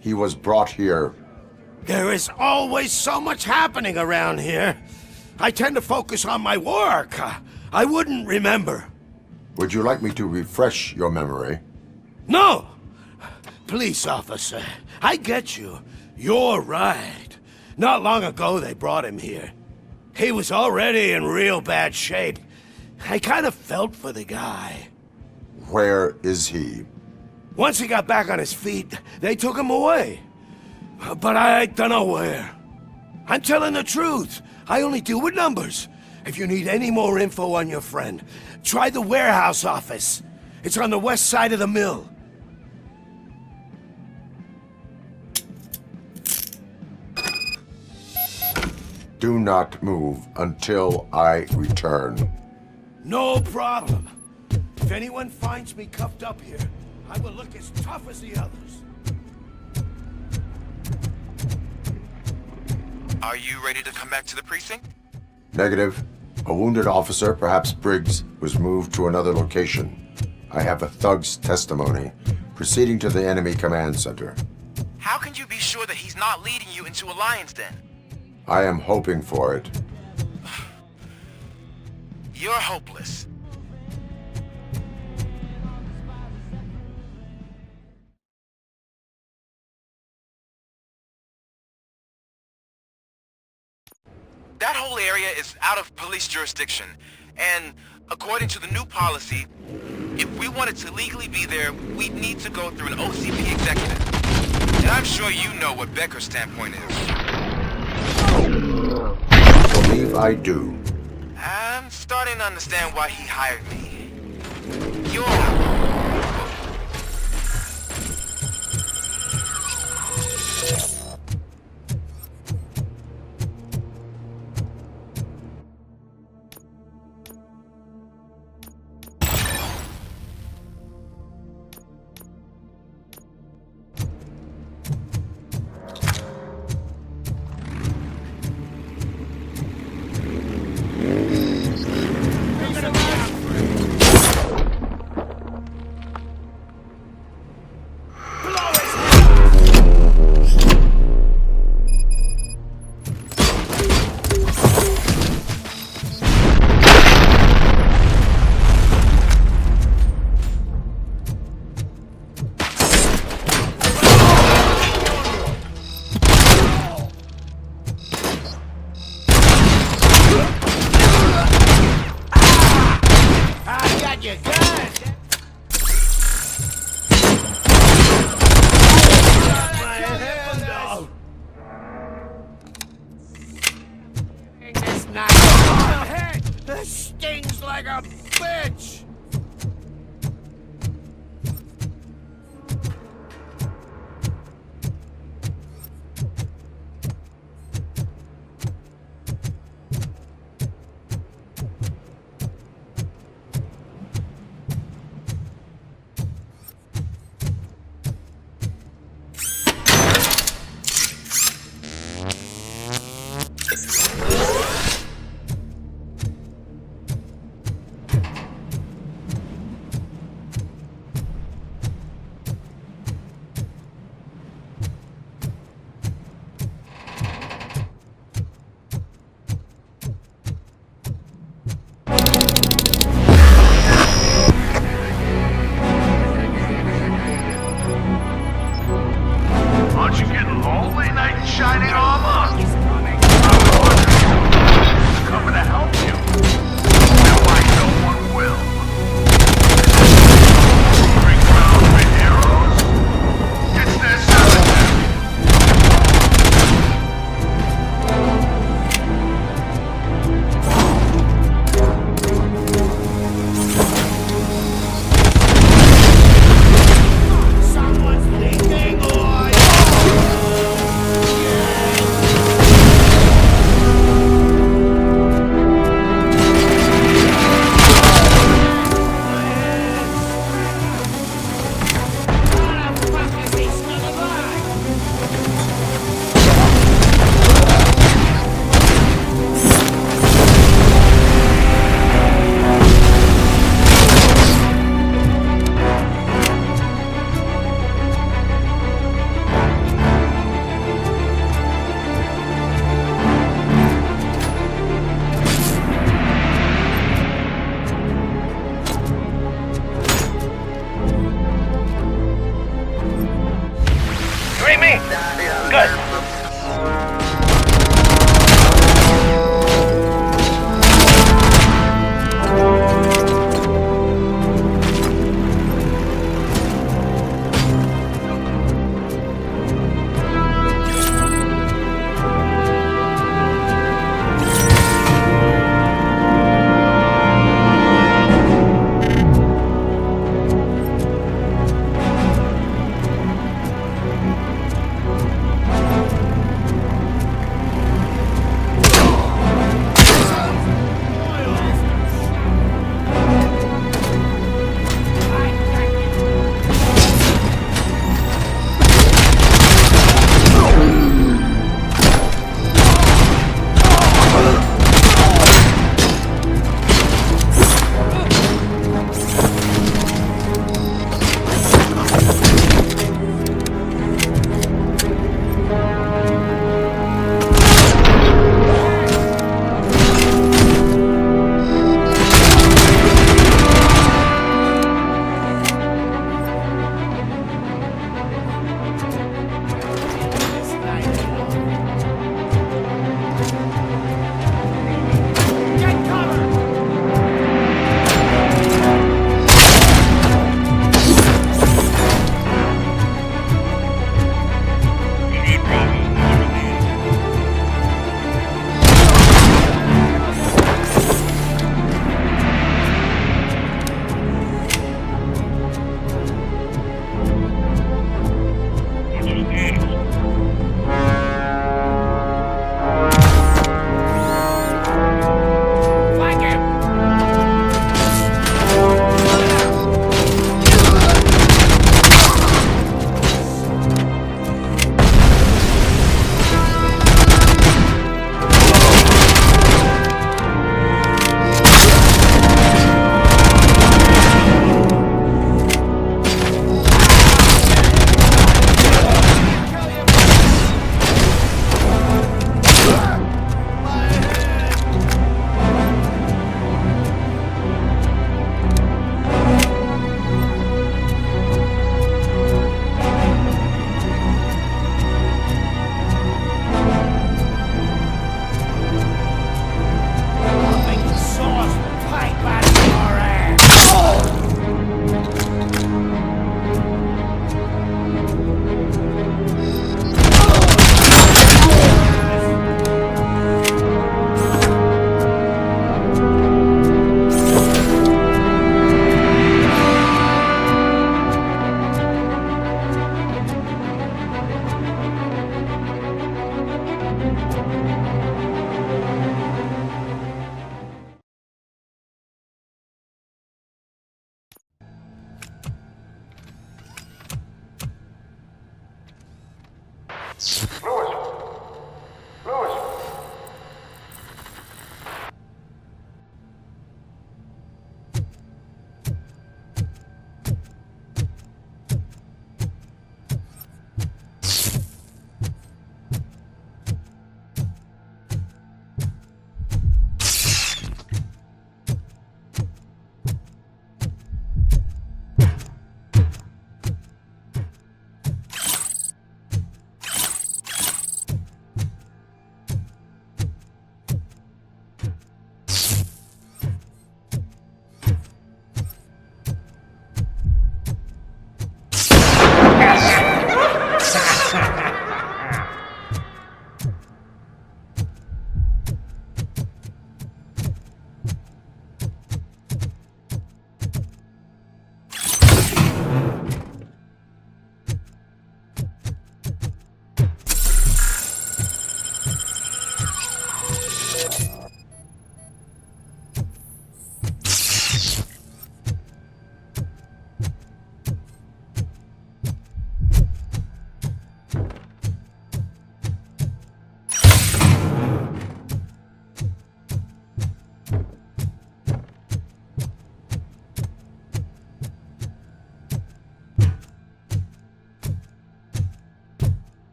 He was brought here. There is always so much happening around here. I tend to focus on my work. I wouldn't remember. Would you like me to refresh your memory? No! Police officer, I get you. You're right. Not long ago they brought him here. He was already in real bad shape. I kind of felt for the guy. Where is he? Once he got back on his feet, they took him away. But I don't know where. I'm telling the truth. I only deal with numbers. If you need any more info on your friend, try the warehouse office. It's on the west side of the mill. Do not move until I return. No problem. If anyone finds me cuffed up here, I will look as tough as the others. Are you ready to come back to the precinct? Negative. A wounded officer, perhaps Briggs, was moved to another location. I have a thug's testimony, proceeding to the enemy command center. How can you be sure that he's not leading you into a lion's den? I am hoping for it. You're hopeless. That whole area is out of police jurisdiction, and according to the new policy, if we wanted to legally be there, we'd need to go through an OCP executive. And I'm sure you know what Becker's standpoint is. I believe I do. I'm starting to understand why he hired me. You're... This stings like a bitch! me? Good.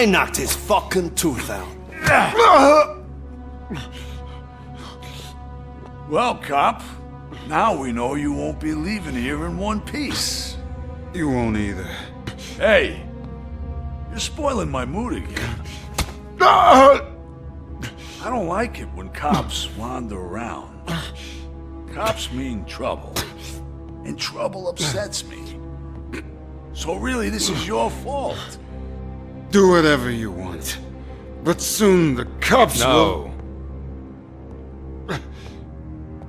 I knocked his fucking tooth out. Well, cop, now we know you won't be leaving here in one piece. You won't either. Hey, you're spoiling my mood again. I don't like it when cops wander around. Cops mean trouble, and trouble upsets me. So really, this is your fault. Do whatever you want. But soon the cops will...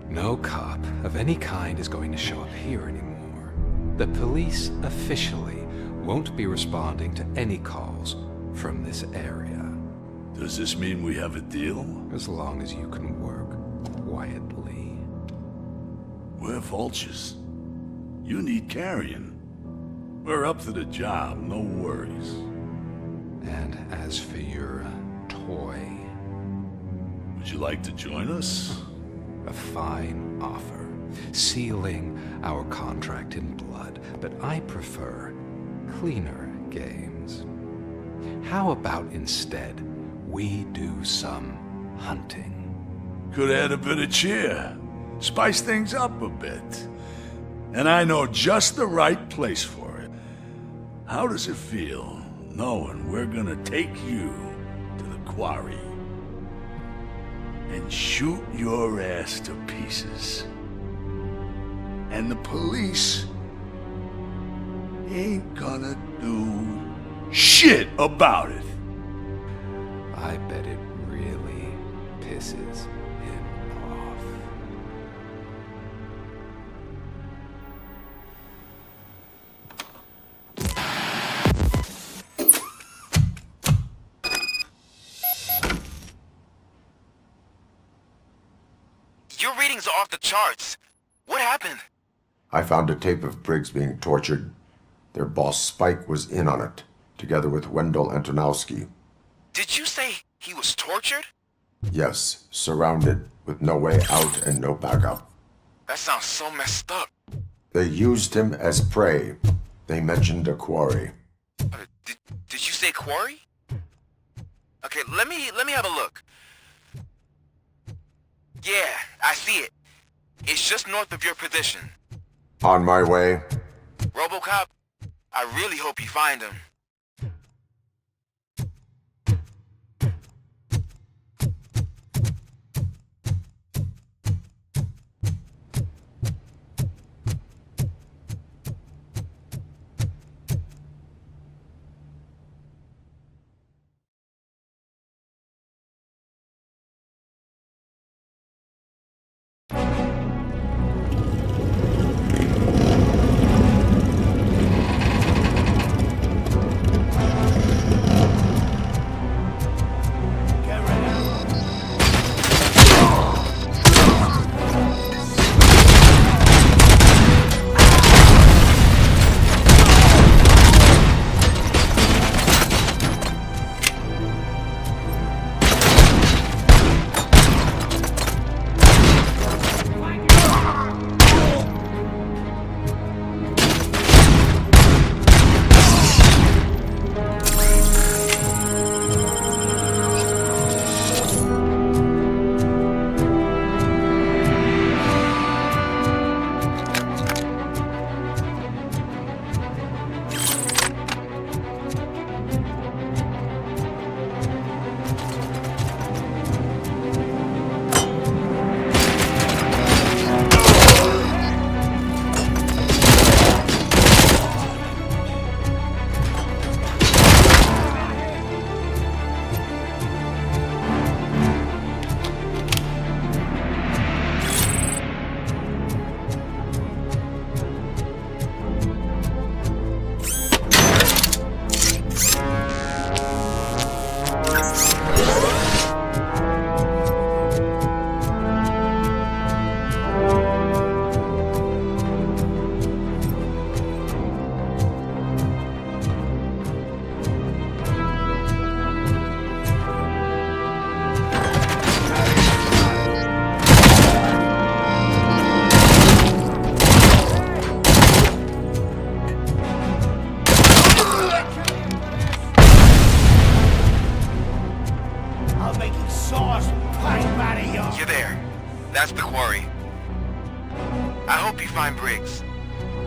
No cop of any kind is going to show up here anymore. The police officially won't be responding to any calls from this area. Does this mean we have a deal? As long as you can work quietly. We're vultures. You need carrying. We're up to the job, no worries. And as for your toy... Would you like to join us? A fine offer, sealing our contract in blood, but I prefer cleaner games. How about instead we do some hunting? Could add a bit of cheer, spice things up a bit. And I know just the right place for it. How does it feel knowing we're gonna take you to the quarry and shoot your ass to pieces? And the police ain't gonna do shit about it. I bet it really pisses him off. Your readings are off the charts. What happened? I found a tape of Briggs being tortured. Their boss Spike was in on it, together with Wendell Antonowski. Did you say he was tortured? Yes, surrounded, with no way out and no backup. That sounds so messed up. They used him as prey. They mentioned a quarry. Did you say quarry? Okay, let me have a look. Yeah, I see it. It's just north of your position. On my way. RoboCop, I really hope you find him.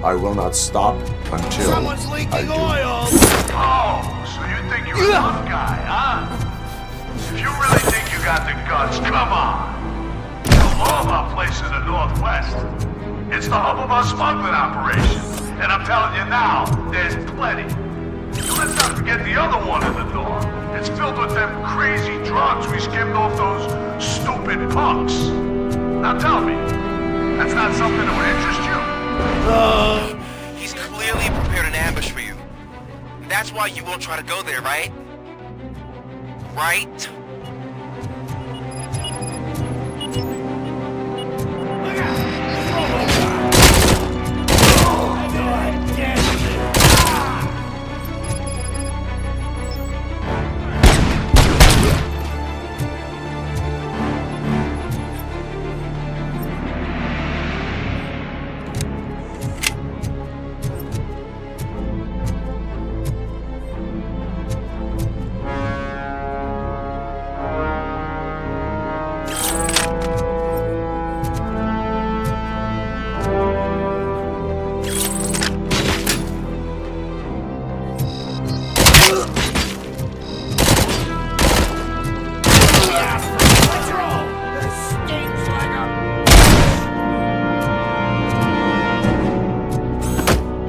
I will not stop until Someone's I leaking do. oil! Oh, so you think you're a tough guy, huh? If you really think you got the guts, come on. Kill all our places in the Northwest. It's the hub of our smuggling operation. And I'm telling you now, there's plenty. Let's not forget the other one in the door. It's filled with them crazy drugs we skimmed off those stupid punks. Now tell me, that's not something that would interest you? He's clearly prepared an ambush for you. That's why you won't try to go there, right? Right?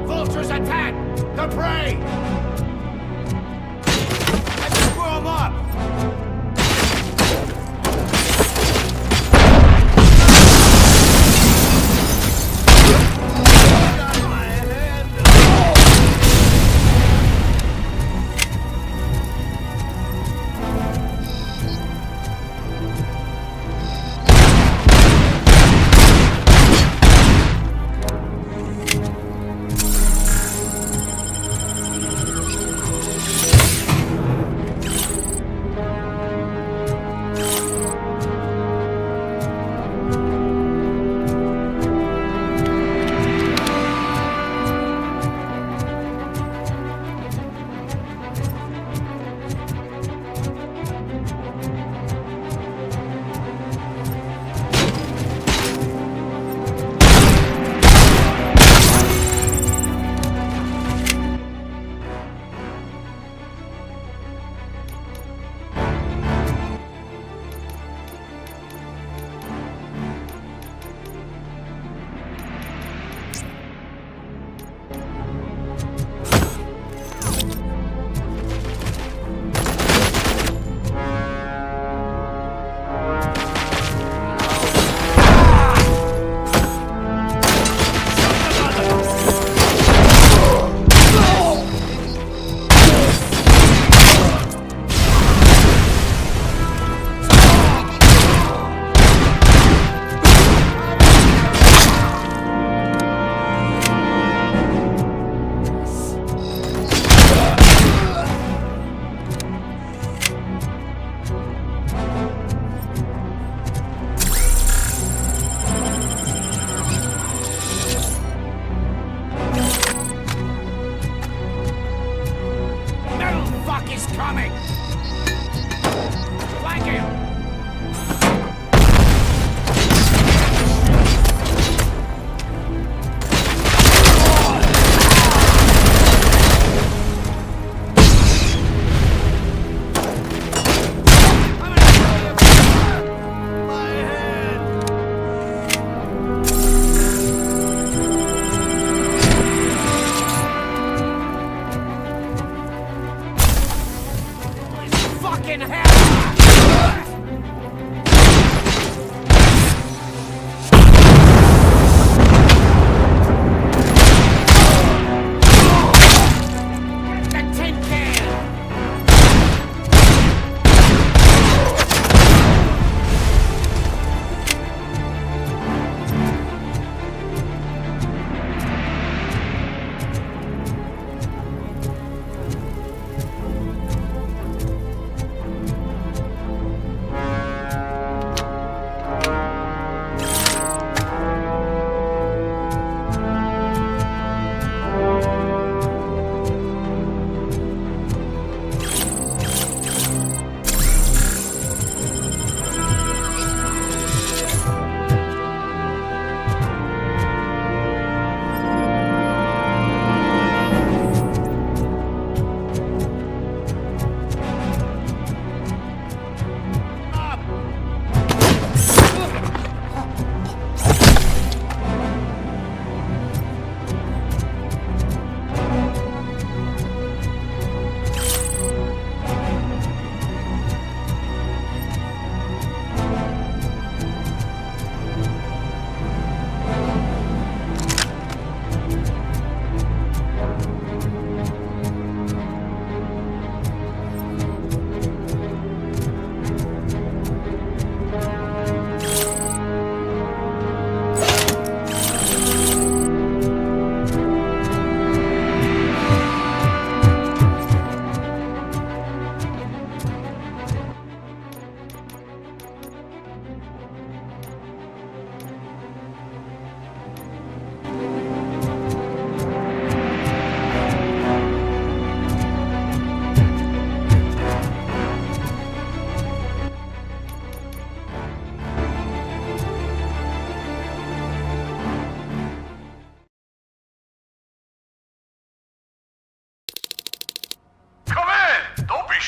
Vultures attack! The prey! Let's screw 'em up!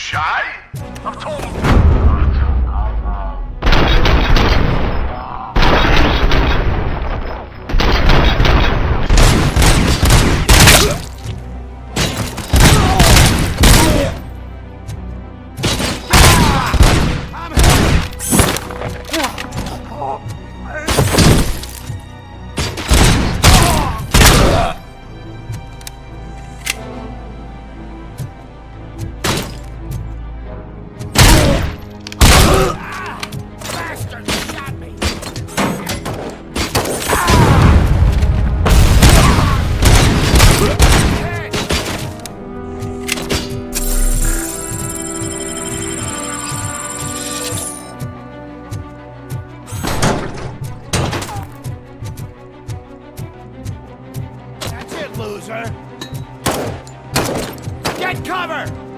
shy? I've told him. Loser! Get cover!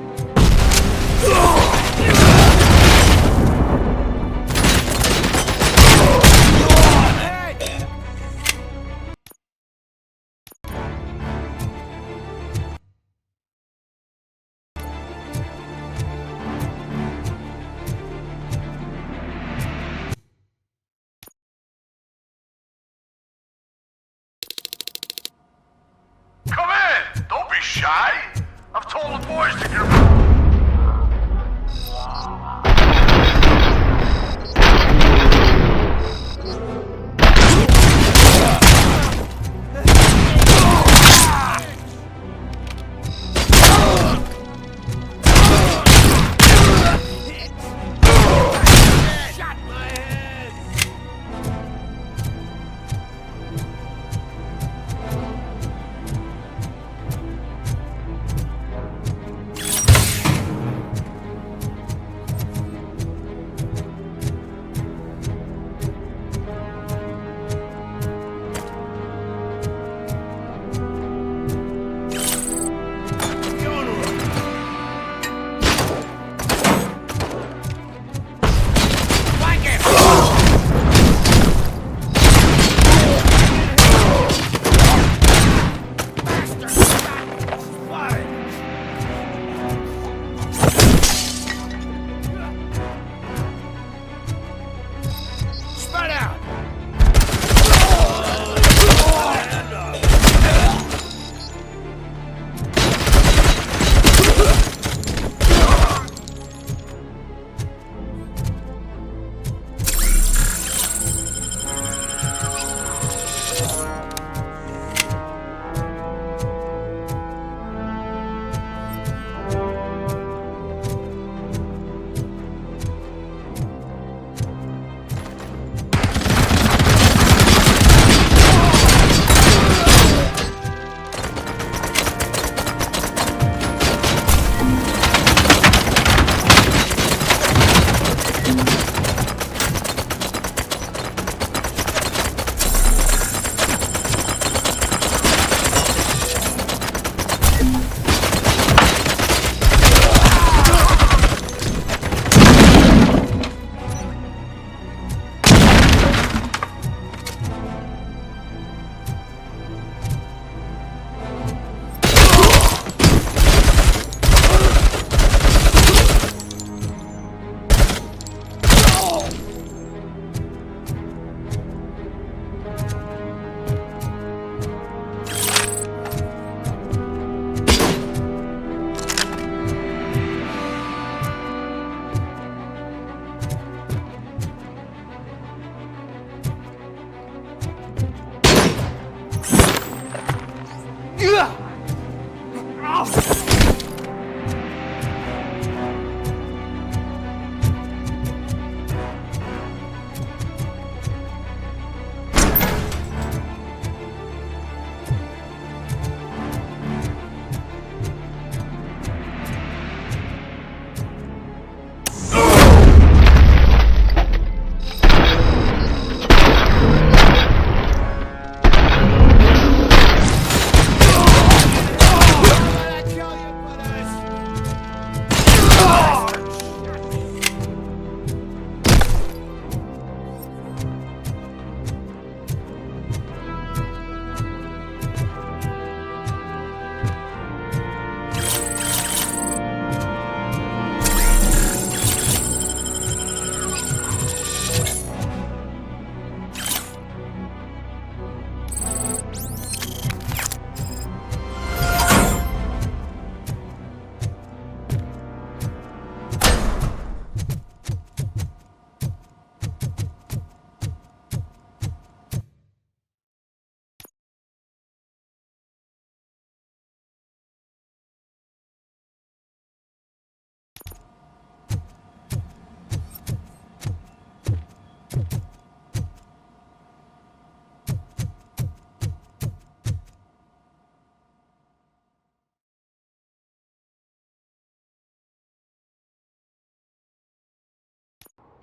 Come in! Don't be shy! I've told the boys to get...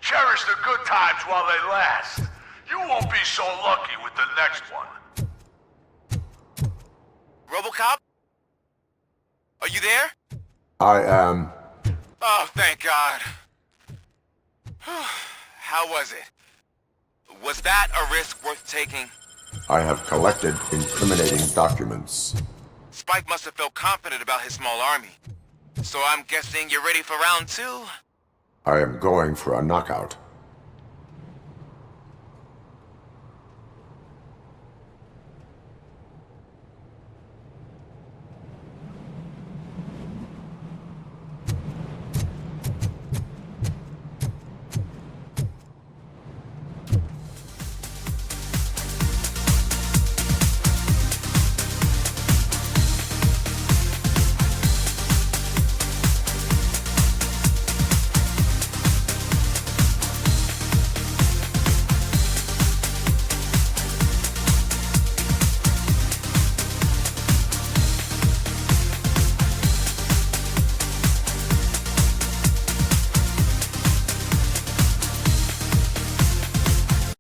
Cherish the good times while they last. You won't be so lucky with the next one. RoboCop? Are you there? I am. Oh, thank God. How was it? Was that a risk worth taking? I have collected incriminating documents. Spike must have felt confident about his small army. So I'm guessing you're ready for round two? I am going for a knockout.